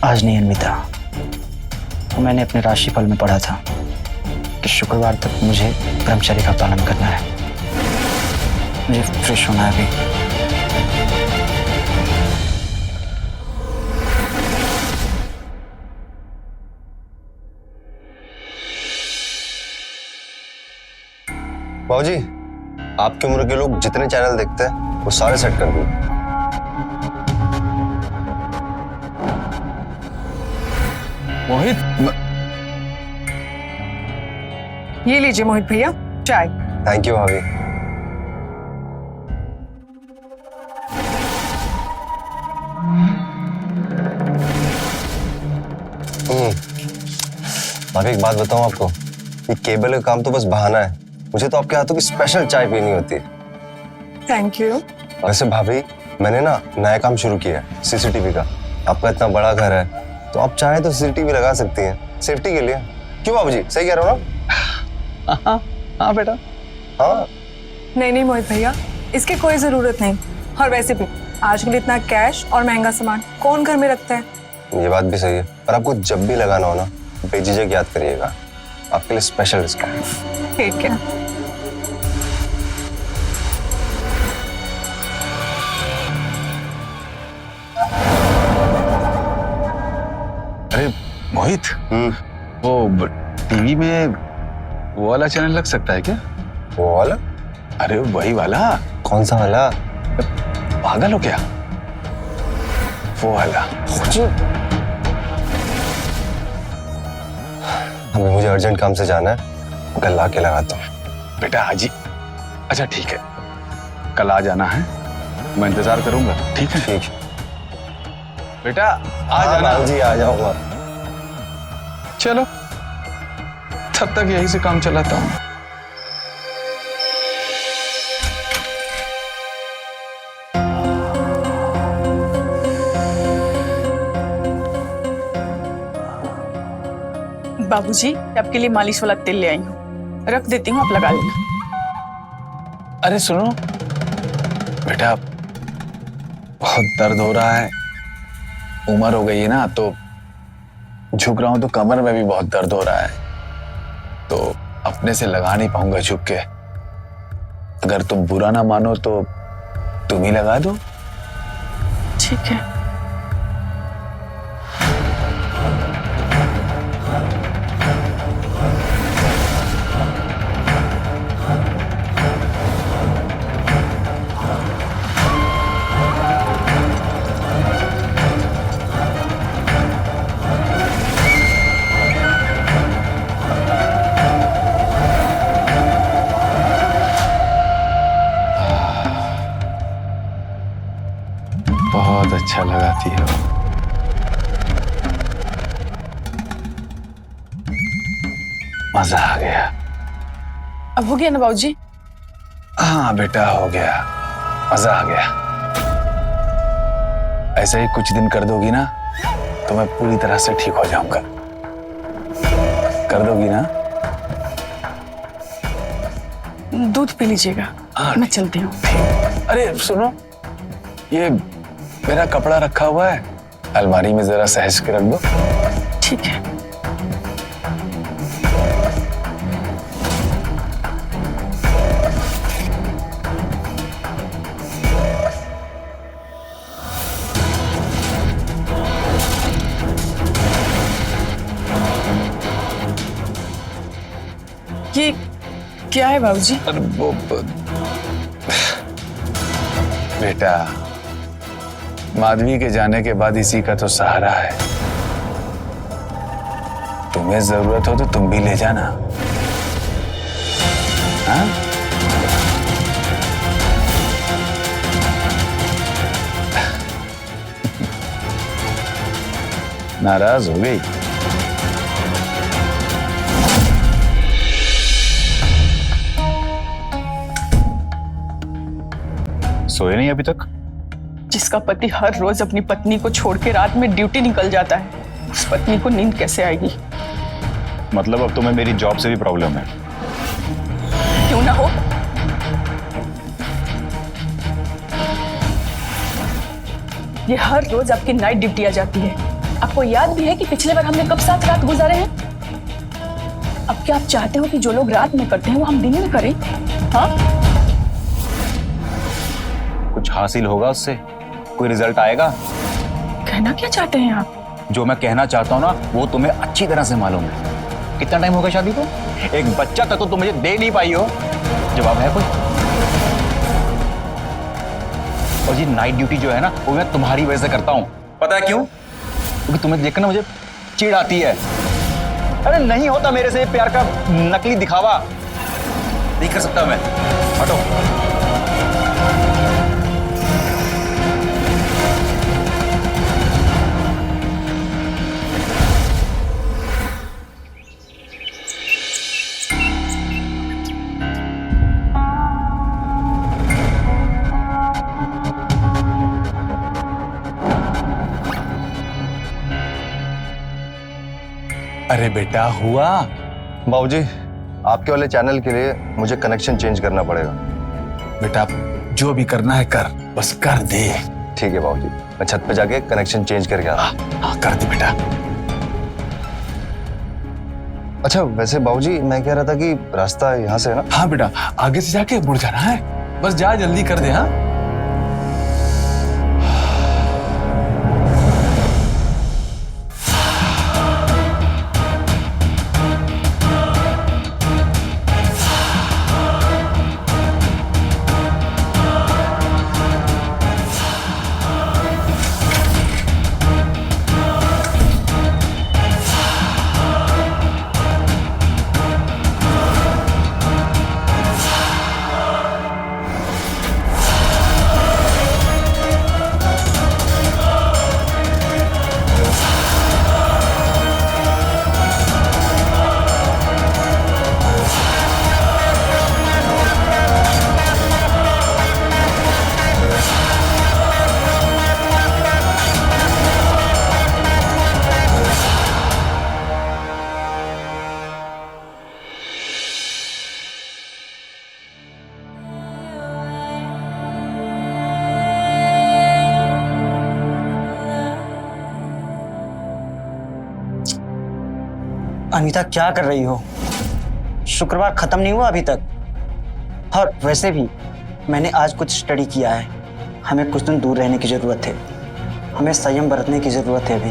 आज नहीं अन्विता, मैंने अपने राशिफल में पढ़ा था कि शुक्रवार तक मुझे ब्रह्मचर्य का पालन करना है। मुझे फ्रेश होना है अभी। बाबूजी, आपकी उम्र के लोग जितने चैनल देखते हैं वो सारे सेट कर दूं। मोहित, ये लीजिए मोहित भैया चाय। थैंक यू भाभी। भाभी एक बात बताऊं आपको, ये केबल का काम तो बस बहाना है। मुझे तो आपके हाथों की स्पेशल चाय पीनी होती है। Thank you. वैसे भाभी, मैंने ना नया काम शुरू किया है, सीसीटीवी का। आपका इतना बड़ा घर है तो आप चाहे तो सीसीटीवी लगा सकती हैं, सेफ्टी के लिए। क्यों बाबूजी, सही कह रहा हूँ ना? हाँ हाँ बेटा, हाँ। नहीं मोहित भैया, इसकी कोई जरूरत नहीं। और वैसे भी आजकल इतना कैश और महंगा सामान कौन घर में रखता है। ये बात भी सही है, पर आपको जब भी लगाना हो ना, बेझिझक याद करिएगा, आपके लिए स्पेशल डिस्काउंट। ठीक है। अरे मोहित, वो टीवी में वो वाला चैनल लग सकता है क्या? वो वाला? अरे वही वाला। कौन सा वाला? पागल हो क्या? वो वाला। हमें मुझे अर्जेंट काम से जाना है, कल आके लगाता हूँ। बेटा आज ही? अच्छा ठीक है, कल आ जाना है, मैं इंतजार करूंगा। ठीक है? ठीक है बेटा आ जाना। जी, आ जाऊंगा। चलो, तब तक यहीं से काम चलाता हूँ। बाबूजी, आपके लिए मालिश वाला तेल ले आई हूँ, रख देती हूँ, आप लगा लेना। अरे सुनो बेटा, बहुत दर्द हो रहा है, उम्र हो गई है ना, तो झुक रहा हूं तो कमर में भी बहुत दर्द हो रहा है, तो अपने से लगा नहीं पाऊंगा झुक के। अगर तुम बुरा ना मानो तो तुम ही लगा दो। ठीक है। बहुत अच्छा लगाती हो। मजा आ गया। अब हो गया ना बाबूजी? हाँ बेटा, हो गया, मजा आ गया। ऐसे ही कुछ दिन कर दोगी ना तो मैं पूरी तरह से ठीक हो जाऊंगा। कर दोगी ना? दूध पी लीजिएगा, मैं चलती हूँ। अरे सुनो, ये मेरा कपड़ा रखा हुआ है, अलमारी में जरा सहज के रख दो। ठीक है। ये क्या है बाबूजी? अरे वो बेटा, माधवी के जाने के बाद इसी का तो सहारा है। तुम्हें जरूरत हो तो तुम भी ले जाना। हाँ? नाराज हो गई? सोए नहीं अभी तक? जिसका पति हर रोज अपनी पत्नी को छोड़ के रात में ड्यूटी निकल जाता है, उस पत्नी को नींद कैसे आएगी? मतलब अब तुम्हें मेरी जॉब से भी प्रॉब्लम है? क्यों ना हो। ये हर रोज आपकी नाइट ड्यूटी आ जाती है, आपको याद भी है कि पिछले बार हमने कब साथ रात गुजारे हैं? अब क्या आप चाहते हो कि जो लोग रात में करते हैं वो हम दिन में करें? हाँ? कुछ हासिल होगा उससे, कोई रिजल्ट आएगा। कहना क्या चाहते हैं आप? जो मैं कहना चाहता हूँ ना वो तुम्हें अच्छी तरह से मालूम है। कितना टाइम हो गया शादी को? एक बच्चा तक तो तुम मुझे दे नहीं पाई हो। जवाब है कोई? और ये नाइट ड्यूटी जो है ना वो मैं तुम्हारी वजह से करता हूँ। पता है क्यों? क्योंकि तुम्हें देखकर ना मुझे चिढ़ आती है। अरे नहीं होता मेरे से ये प्यार का नकली दिखावा, नहीं कर सकता मैं। हटो। अरे बेटा हुआ? बाबूजी, आपके वाले चैनल के लिए मुझे कनेक्शन चेंज करना पड़ेगा। बेटा जो भी करना है कर, बस कर दे। ठीक है बाबूजी, मैं छत पे जाके कनेक्शन चेंज करके आ रहा हूं। हाँ कर दे बेटा। अच्छा वैसे बाबूजी मैं कह रहा था कि रास्ता यहाँ से है ना? हाँ बेटा, आगे से जाके मुड़ जाना है, बस जा जल्दी कर दे। हाँ अनीता क्या कर रही हो? शुक्रवार खत्म नहीं हुआ अभी तक। और वैसे भी मैंने आज कुछ स्टडी किया है, हमें कुछ दिन दूर रहने की जरूरत है, हमें संयम बरतने की जरूरत है अभी।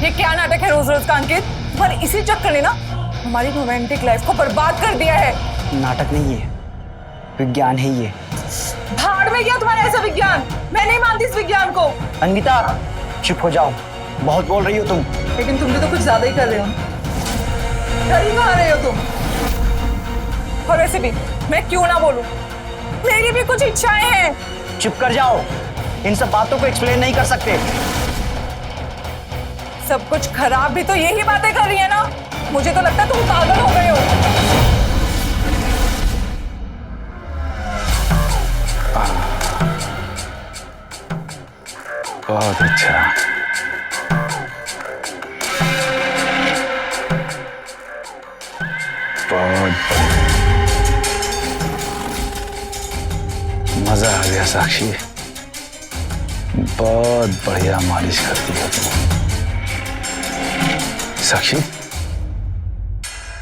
ये क्या नाटक है रोज रोज का अंकित? पर इसी चक्कर ने ना हमारी रोमांटिक लाइफ को बर्बाद कर दिया है। नाटक नहीं है, विज्ञान है ये। भाड़ में गया तुम्हारा ऐसा विज्ञान, मैं नहीं मानती इस विज्ञान को। अनीता चुप हो जाओ, बहुत बोल रही हो तुम। लेकिन तुम भी तो कुछ ज्यादा ही कर रहे हो, डर ही कहाँ रहे हो तुम? और वैसे भी मैं क्यों ना बोलूं, मेरी भी कुछ इच्छाएं हैं। चुप कर जाओ, इन सब बातों को एक्सप्लेन नहीं कर सकते। सब कुछ खराब भी तो यही बातें कर रही है ना। मुझे तो लगता है तुम पागल हो गए हो। बहुत अच्छा। बहुत मजा आ गया साक्षी, बहुत बढ़िया मालिश करती हो तुम। साक्षी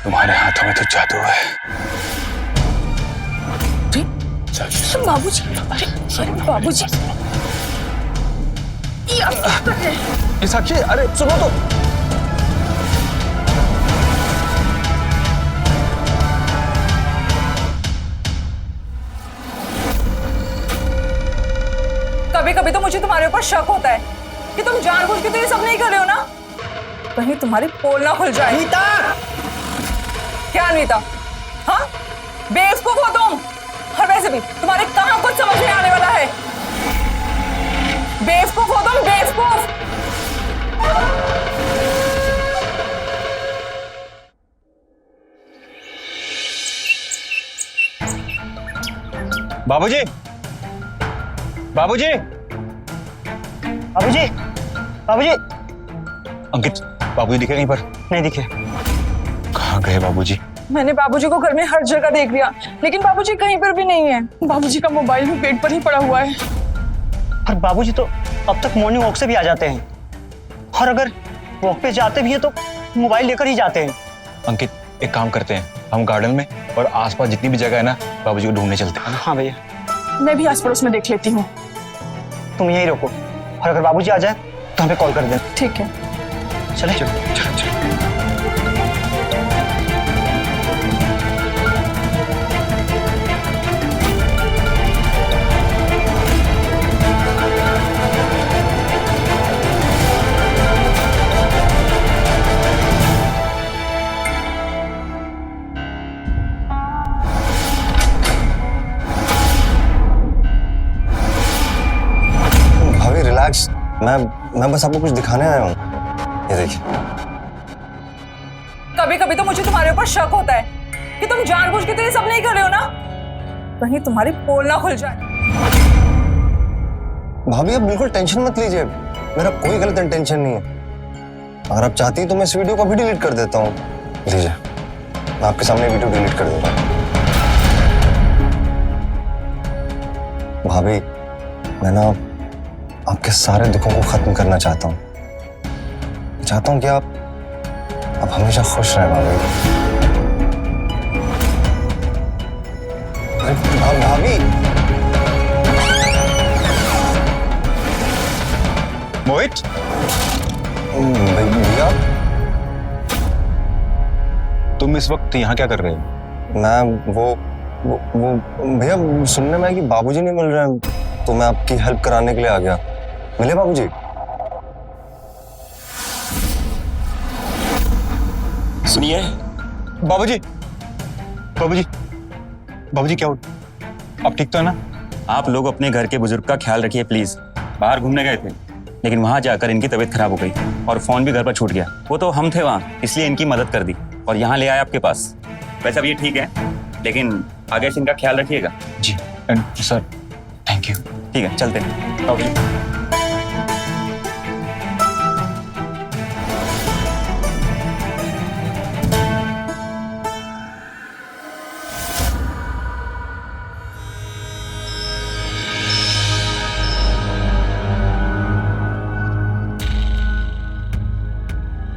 तुम्हारे हाथों में तो जादू है। साक्षी बाबूजी, अरे बाबूजी, ये साक्षी, अरे सुनो तो। कभी कभी तो मुझे तुम्हारे ऊपर शक होता है कि तुम जानबूझ के तो ये सब नहीं कर रहे हो ना, कहीं तुम्हारी पोल ना खुल जाए। अनीता! क्या अनीता? हाँ, बेवकूफ हो तुम। और वैसे भी तुम्हारे कहाँ कुछ समझ में आने वाला है। बेवकूफ हो तुम, बेवकूफ। बाबूजी, बाबूजी, बाबूजी, बाबूजी। अंकित, बाबूजी दिखे कहीं पर? नहीं दिखे। कहाँ गए बाबूजी? मैंने बाबूजी को घर में हर जगह देख लिया, लेकिन बाबूजी कहीं पर भी नहीं है। बाबूजी का मोबाइल भी बेड पर ही पड़ा हुआ है। पर और बाबूजी तो अब तक मॉर्निंग वॉक से भी आ जाते हैं, और अगर वॉक पे जाते भी है तो मोबाइल लेकर ही जाते हैं। अंकित, एक काम करते हैं, हम गार्डन में और आसपास जितनी भी जगह है ना, बाबूजी को ढूंढने चलते हैं। हाँ भैया, मैं भी आस पड़ोस में देख लेती हूँ। तुम यहीं रुको, और अगर बाबूजी आ जाए तो हमें कॉल कर देना। ठीक है। चले। भाभी रिलैक्स, मैं बस आपको कुछ दिखाने आया हूँ। ये देखिए। कभी कभी तो मुझे तुम्हारे ऊपर शक होता है कि तुम जानबूझ के तो ये सब नहीं कर रहे हो ना, कहीं तुम्हारी पोल ना खुल जाए। भाभी आप बिल्कुल टेंशन मत लीजिए, मेरा कोई गलत इंटेंशन नहीं है। अगर आप चाहती हैं तो मैं इस वीडियो को भी डिलीट कर देता हूँ। लीजिए, मैं आपके सामने वीडियो डिलीट कर देता हूँ। भाभी, मैं ना आपके सारे दुखों को खत्म करना चाहता हूँ। चाहता हूँ कि आप हमेशा खुश रहें भाभी। अरे भाभी, मोहित, भैया, तुम इस वक्त यहाँ क्या कर रहे हो? मैं वो भैया सुनने में है कि बाबूजी नहीं मिल रहे हैं, तो मैं आपकी हेल्प कराने के लिए आ गया। मिले बाबूजी? सुनिए बाबूजी, बाबूजी, बाबूजी क्या हो? आप ठीक तो है ना? आप लोग अपने घर के बुजुर्ग का ख्याल रखिए प्लीज। बाहर घूमने गए थे, लेकिन वहां जाकर इनकी तबीयत खराब हो गई और फोन भी घर पर छूट गया। वो तो हम थे वहां, इसलिए इनकी मदद कर दी और यहाँ ले आए आपके पास। वैसे अब ये ठीक है, लेकिन आगे से इनका ख्याल रखिएगा। जी एंड सर, थैंक यू। ठीक है, चलते हैं। बाबूजी,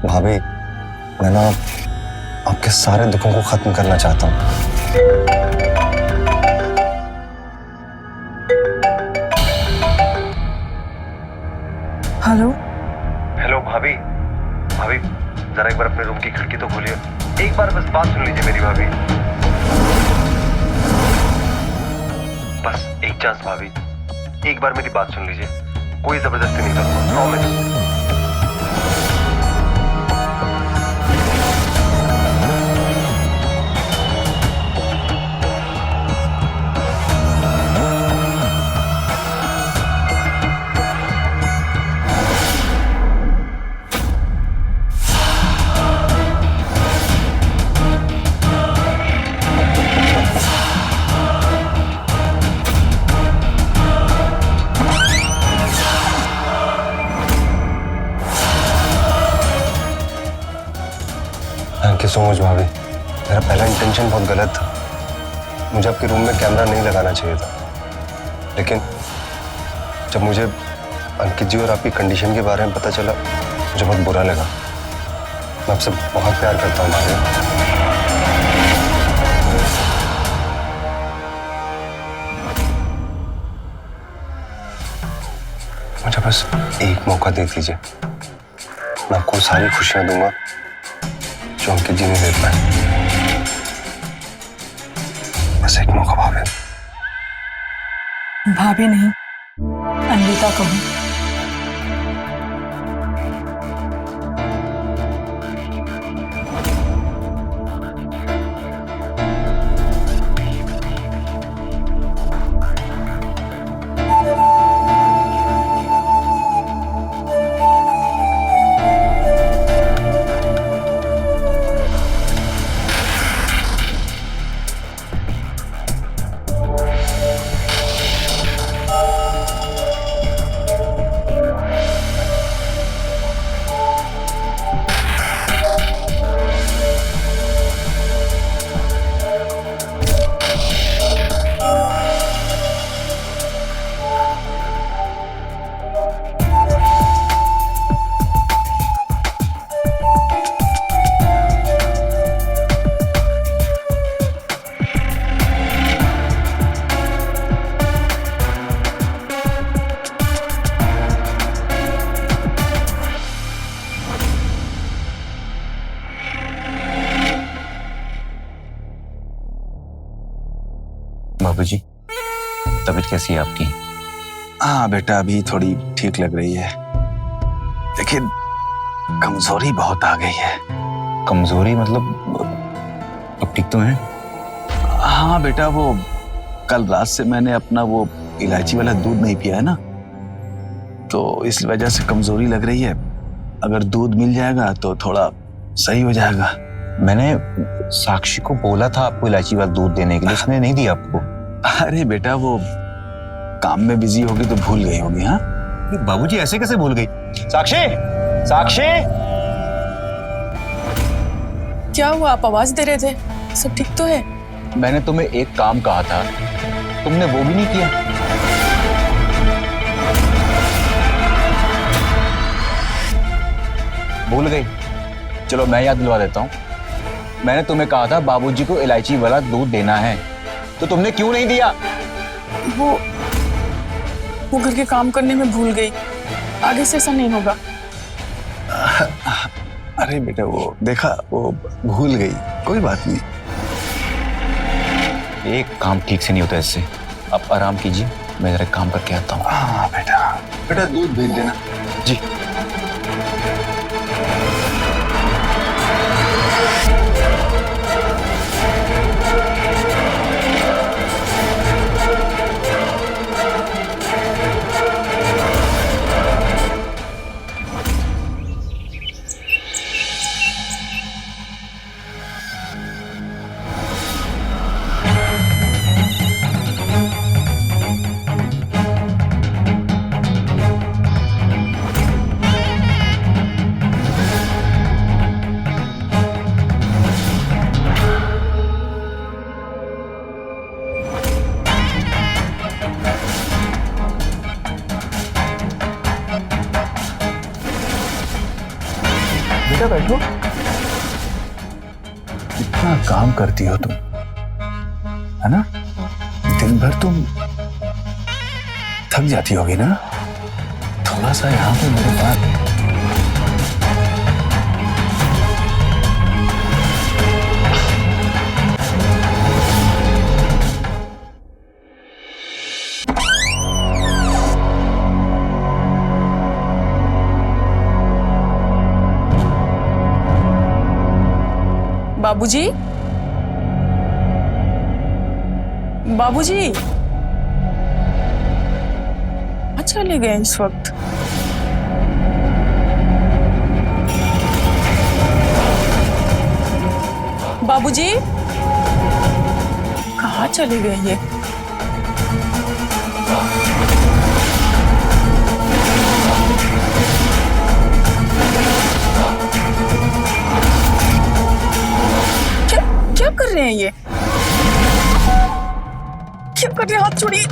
भाभी, मैं ना आपके सारे दुखों को खत्म करना चाहता हूँ। हेलो हेलो भाभी, भाभी जरा एक बार अपने रूम की खिड़की तो खोलिए। एक बार बस बात सुन लीजिए मेरी भाभी। बस एक चांस भाभी, एक बार मेरी बात सुन लीजिए। कोई जबरदस्ती नहीं करूंगा, promise. Thank you so much भाभी। मेरा पहला इंटेंशन बहुत गलत था। मुझे आपके रूम में कैमरा नहीं लगाना चाहिए था, लेकिन जब मुझे अंकित जी और आपकी कंडीशन के बारे में पता चला, मुझे बहुत बुरा लगा। मैं आपसे बहुत प्यार करता हूँ भाभी। मुझे बस एक मौका दे दीजिए, मैं आपको सारी खुशियां दूंगा जो अंकित जी नहीं दे पाए। बस एक मौका भाभी। भाभी नहीं, अनविता कहूँ। बाबूजी, तबीयत कैसी है आपकी? हाँ बेटा, अभी थोड़ी ठीक लग रही है, लेकिन कमजोरी बहुत आ गई है। कमजोरी मतलब? अब ठीक तो है? हाँ बेटा, वो कल रात से मैंने अपना वो इलायची वाला दूध नहीं पिया है ना, तो इस वजह से कमजोरी लग रही है। अगर दूध मिल जाएगा तो थोड़ा सही हो जाएगा। मैंने साक्षी को बोला था आपको इलायची वाला दूध देने के लिए, उसने नहीं दिया आपको। अरे बेटा, वो काम में बिजी होगी तो भूल गई होगी। हाँ बाबूजी, ऐसे कैसे भूल गई? साक्षी, साक्षी! क्या हुआ? आप आवाज दे रहे थे, सब ठीक तो है? मैंने तुम्हें एक काम कहा था, तुमने वो भी नहीं किया। भूल गई? चलो मैं याद दिलवा देता हूँ। मैंने तुम्हें कहा था बाबूजी को इलायची वाला दूध देना है, तो तुमने क्यों नहीं दिया? वो घर के काम करने में भूल गई, आगे से ऐसा नहीं होगा। अरे बेटा, वो देखा, वो भूल गई, कोई बात नहीं। एक काम ठीक से नहीं होता इससे। आप आराम कीजिए, मैं जरा काम करके आता हूँ। हाँ बेटा, बेटा दूध भेज देना। जी। बेटा बैठो। कितना काम करती हो तुम, है ना? दिन भर तुम थक जाती होगी ना? थोड़ा सा यहाँ पे मेरे पास। बाबूजी, बाबूजी, अच्छा ले गए इस वक्त। बाबूजी, कहाँ चले गए ये? क्या कर रहे हैं ये? क्या कर रहे हैं? हाथ छोड़िए।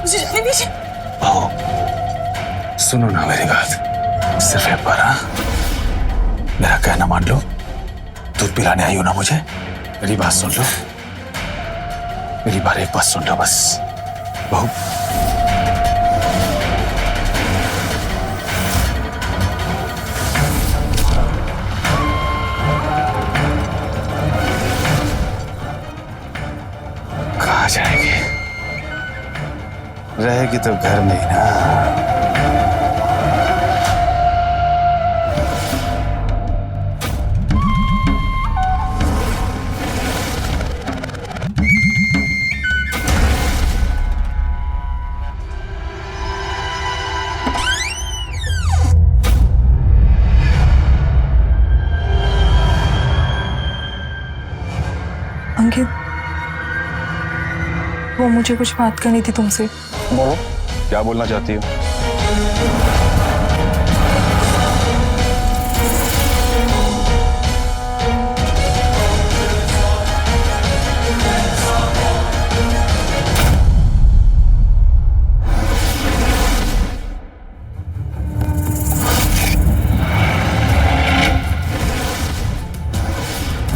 मुझे जाने दीजिए। आओ, सुनो ना मेरी बात, सिर्फ एक बार। हाँ, मेरा कहना मान लो। दूध पिलाने आई हो ना मुझे, मेरी बात सुन लो। मेरी बार एक बात सुन लो बस। बहू, कहाँ जाएगी? रहेगी तो घर में ही ना। अंकित, वो मुझे कुछ बात करनी थी तुमसे। बोलो, क्या बोलना चाहती हो?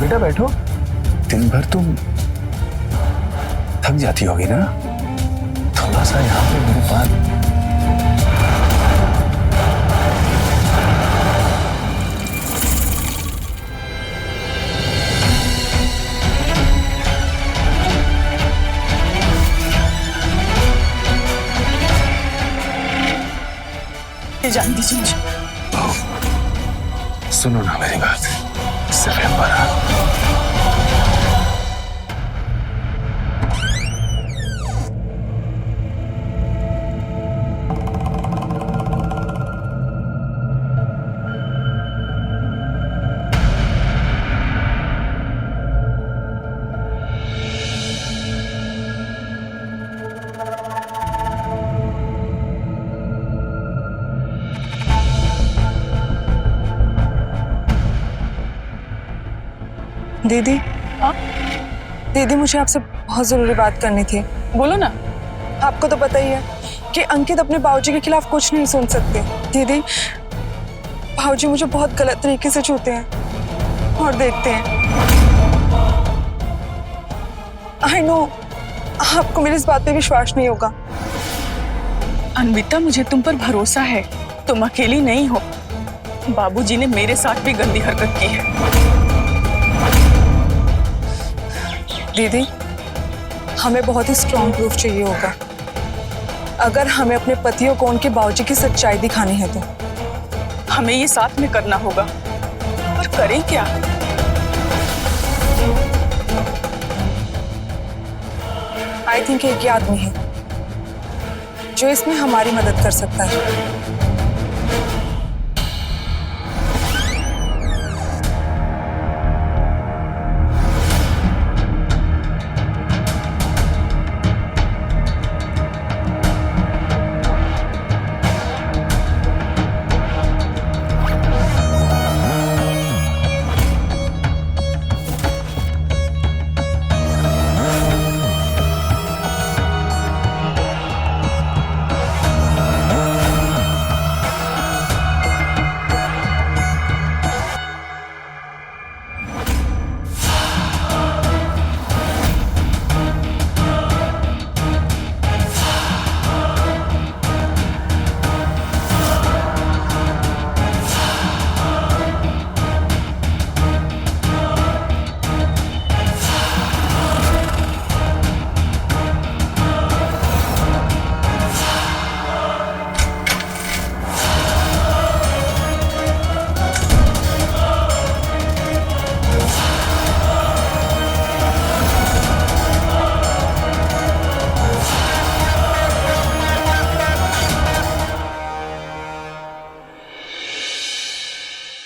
बेटा बैठो। दिन भर तुम थक जाती होगी ना? थोड़ा सा यहाँ पे मेरे पास। ये जान दीजिए मुझे। सुनो ना मेरी बात, सिर्फ दीदी। हाँ दीदी, मुझे आपसे बहुत जरूरी बात करनी थी। बोलो ना। आपको तो पता ही है कि अंकित अपने बाबूजी के खिलाफ कुछ नहीं सुन सकते। दीदी, बाबूजी मुझे बहुत गलत तरीके से छूते हैं और देखते हैं। आई नो आपको मेरी इस बात पे विश्वास नहीं होगा। अन्विता, मुझे तुम पर भरोसा है, तुम अकेली नहीं हो। बाबूजी ने मेरे साथ भी गंदी हरकत की है। दीदी, हमें बहुत ही स्ट्रॉन्ग प्रूफ चाहिए होगा अगर हमें अपने पतियों को उनके बाबूजी की सच्चाई दिखानी है तो। हमें ये साथ में करना होगा, और करें क्या? आई थिंक एक ही आदमी है जो इसमें हमारी मदद कर सकता है।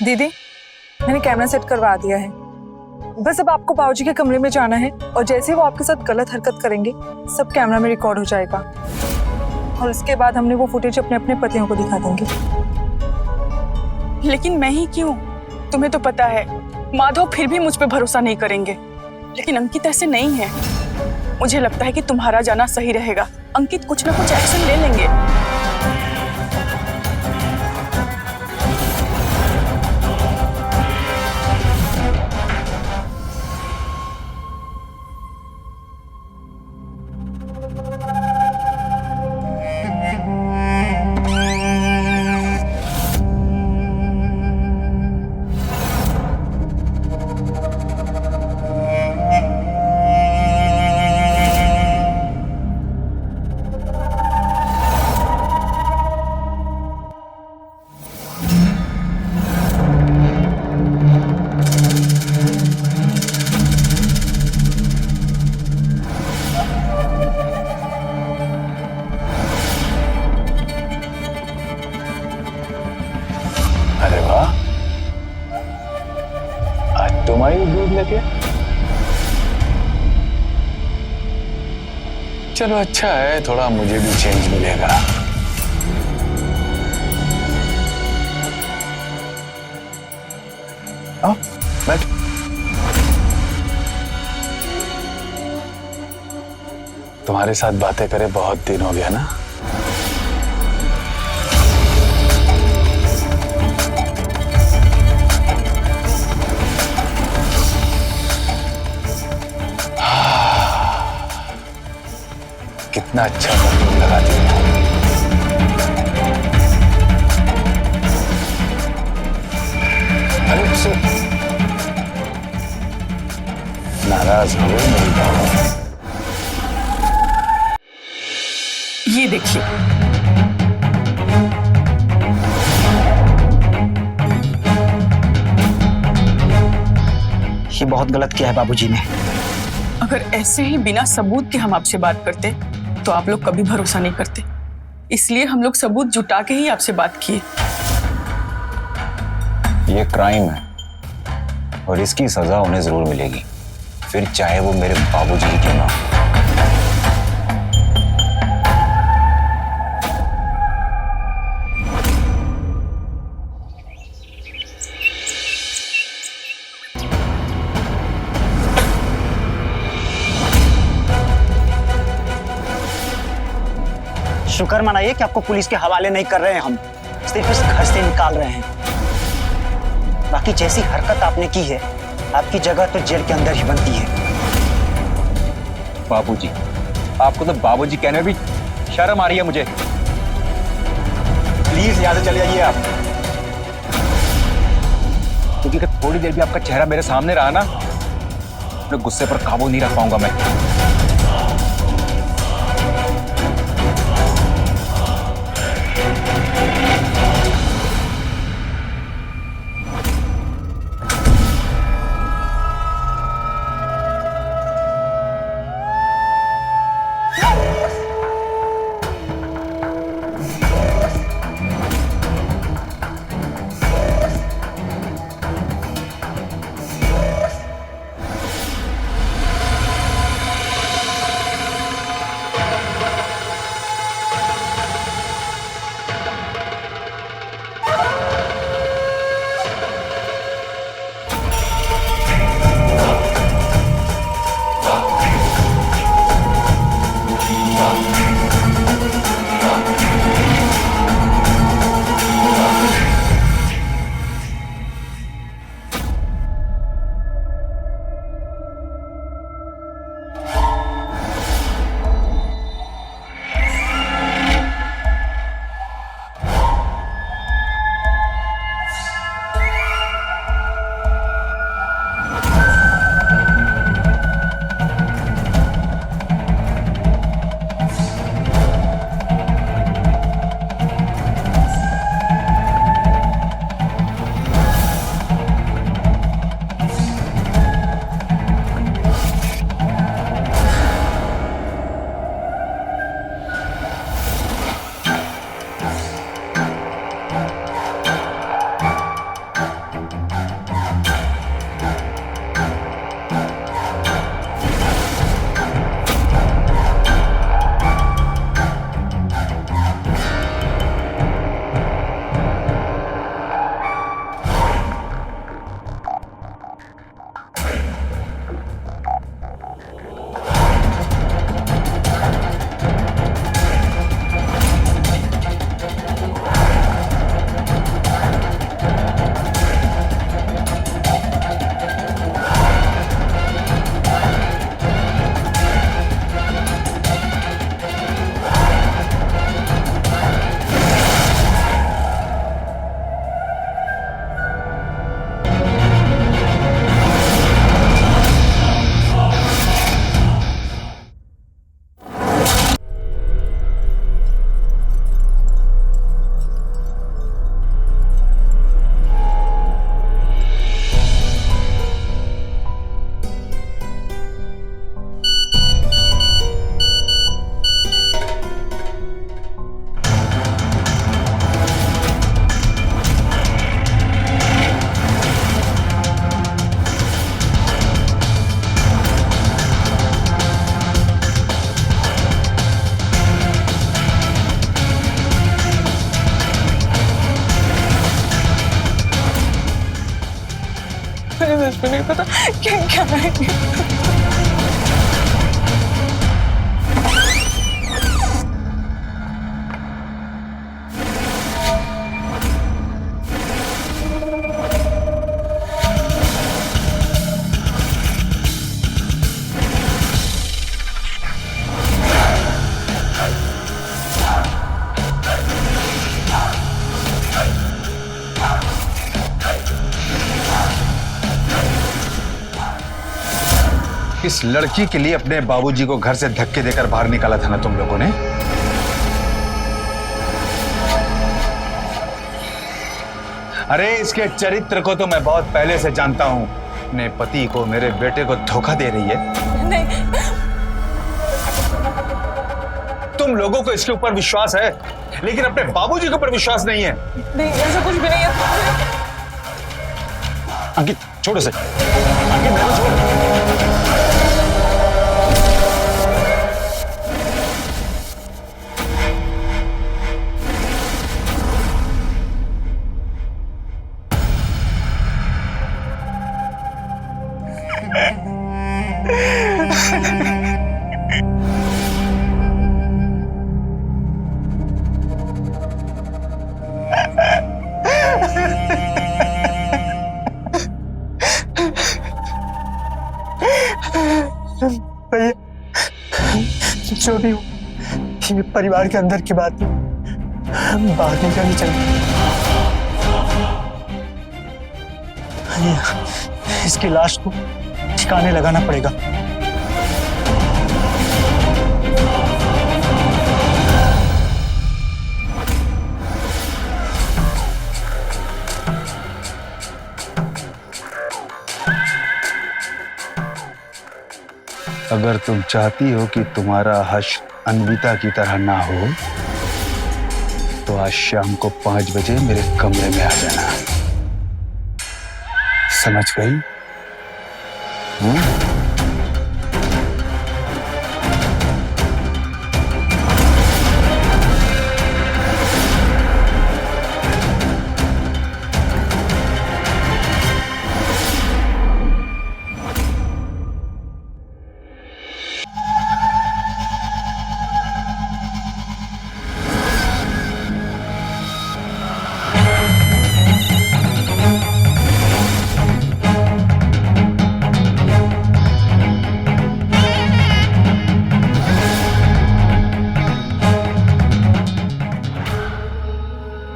दीदी, मैंने कैमरा सेट करवा दिया है। बस अब आपको बाबूजी के कमरे में जाना है और जैसे ही वो आपके साथ गलत हरकत करेंगे सब कैमरा में रिकॉर्ड हो जाएगा और उसके बाद हमने वो फुटेज अपने अपने पतियों को दिखा देंगे। लेकिन मैं ही क्यों? तुम्हें तो पता है माधव फिर भी मुझ पे भरोसा नहीं करेंगे, लेकिन अंकित ऐसे नहीं है। मुझे लगता है कि तुम्हारा जाना सही रहेगा। अंकित कुछ ना कुछ एक्शन ले लेंगे। अरे वाह, आज तुम आई दूध लेके। चलो अच्छा है, थोड़ा मुझे भी चेंज मिलेगा। आओ बैठ। तुम्हारे साथ बातें करे बहुत दिन हो गया ना। कितना अच्छा परफ्यूम लगा दिया। अरे सो नाराज हो गए मेरी बात? ये देखिए, बहुत गलत किया है बाबूजी ने। अगर ऐसे ही बिना सबूत के हम आपसे बात करते तो आप लोग कभी भरोसा नहीं करते, इसलिए हम लोग सबूत जुटा के ही आपसे बात किए। ये क्राइम है और इसकी सजा उन्हें जरूर मिलेगी, फिर चाहे वो मेरे बाबूजी ही क्यों ना हो। शुक्र मनाइए कि आपको पुलिस के हवाले नहीं कर रहे हैं, हम सिर्फ इस घर से निकाल रहे हैं। बाकी जैसी हरकत आपने की है, आपकी जगह तो जेल के अंदर ही बनती है। बाबूजी, आपको तो बाबूजी कहने में भी शर्म आ रही है मुझे। प्लीज यहां से चले जाइए आप, क्योंकि अगर थोड़ी देर भी आपका चेहरा मेरे सामने रहा ना, अपने गुस्से पर काबू नहीं रख पाऊंगा मैं। मुझे नहीं पता क्या क्या है। इस लड़की के लिए अपने बाबूजी को घर से धक्के देकर बाहर निकाला था ना तुम लोगों ने? अरे इसके चरित्र को तो मैं बहुत पहले से जानता हूं। अपने पति को, मेरे बेटे को धोखा दे रही है। नहीं, तुम लोगों को इसके ऊपर विश्वास है, लेकिन अपने बाबूजी के ऊपर विश्वास नहीं है। नहीं, ऐसा कुछ भी नहीं है। अंकित छोड़ उसे। अंकित मेरे को छोड़। भैया, जो भी हो, ये परिवार के अंदर की बात है, हम बाहर नहीं जानी चाहिए। इसकी लाश को ठिकाने लगाना पड़ेगा। अगर तुम चाहती हो कि तुम्हारा हर्ष अन्विता की तरह ना हो, तो आज शाम को 5 बजे मेरे कमरे में आ जाना। समझ गई?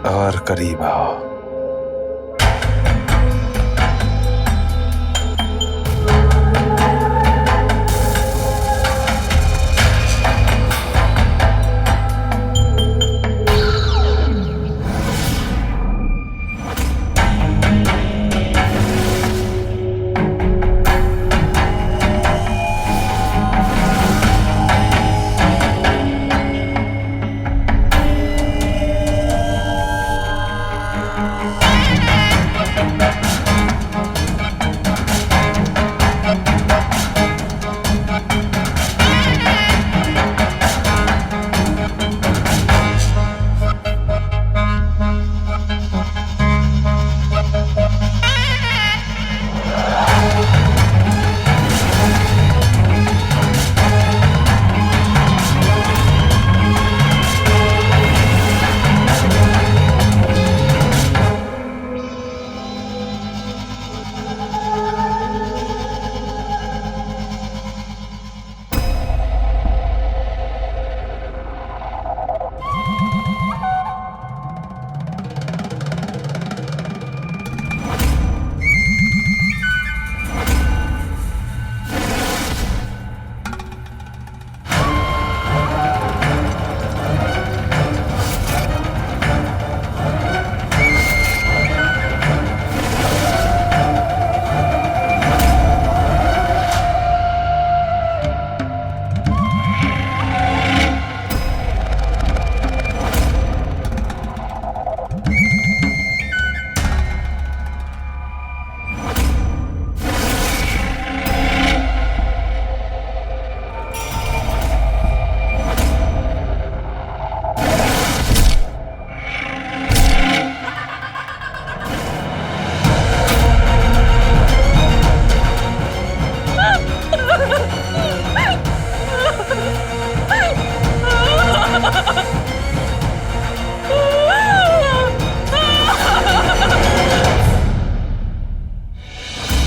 और करीब आओ।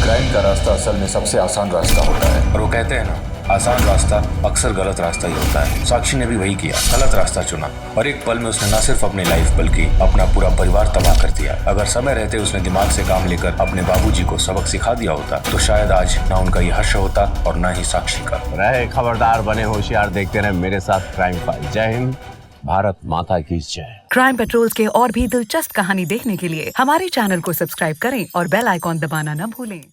क्राइम का रास्ता असल में सबसे आसान रास्ता होता है, और वो कहते हैं ना, आसान रास्ता अक्सर गलत रास्ता ही होता है। साक्षी ने भी वही किया, गलत रास्ता चुना, और एक पल में उसने न सिर्फ अपनी लाइफ बल्कि अपना पूरा परिवार तबाह कर दिया। अगर समय रहते उसने दिमाग से काम लेकर अपने बाबूजी को सबक सिखा दिया होता, तो शायद आज ना उनका ये हर्ष होता और ना ही साक्षी का। रहे खबरदार, बने होशियार, देखते रहे मेरे साथ क्राइम फाइल। जय हिंद, भारत माता की जय। क्राइम पेट्रोल के और भी दिलचस्प कहानी देखने के लिए हमारे चैनल को सब्सक्राइब करें और बेल आइकॉन दबाना न भूलें।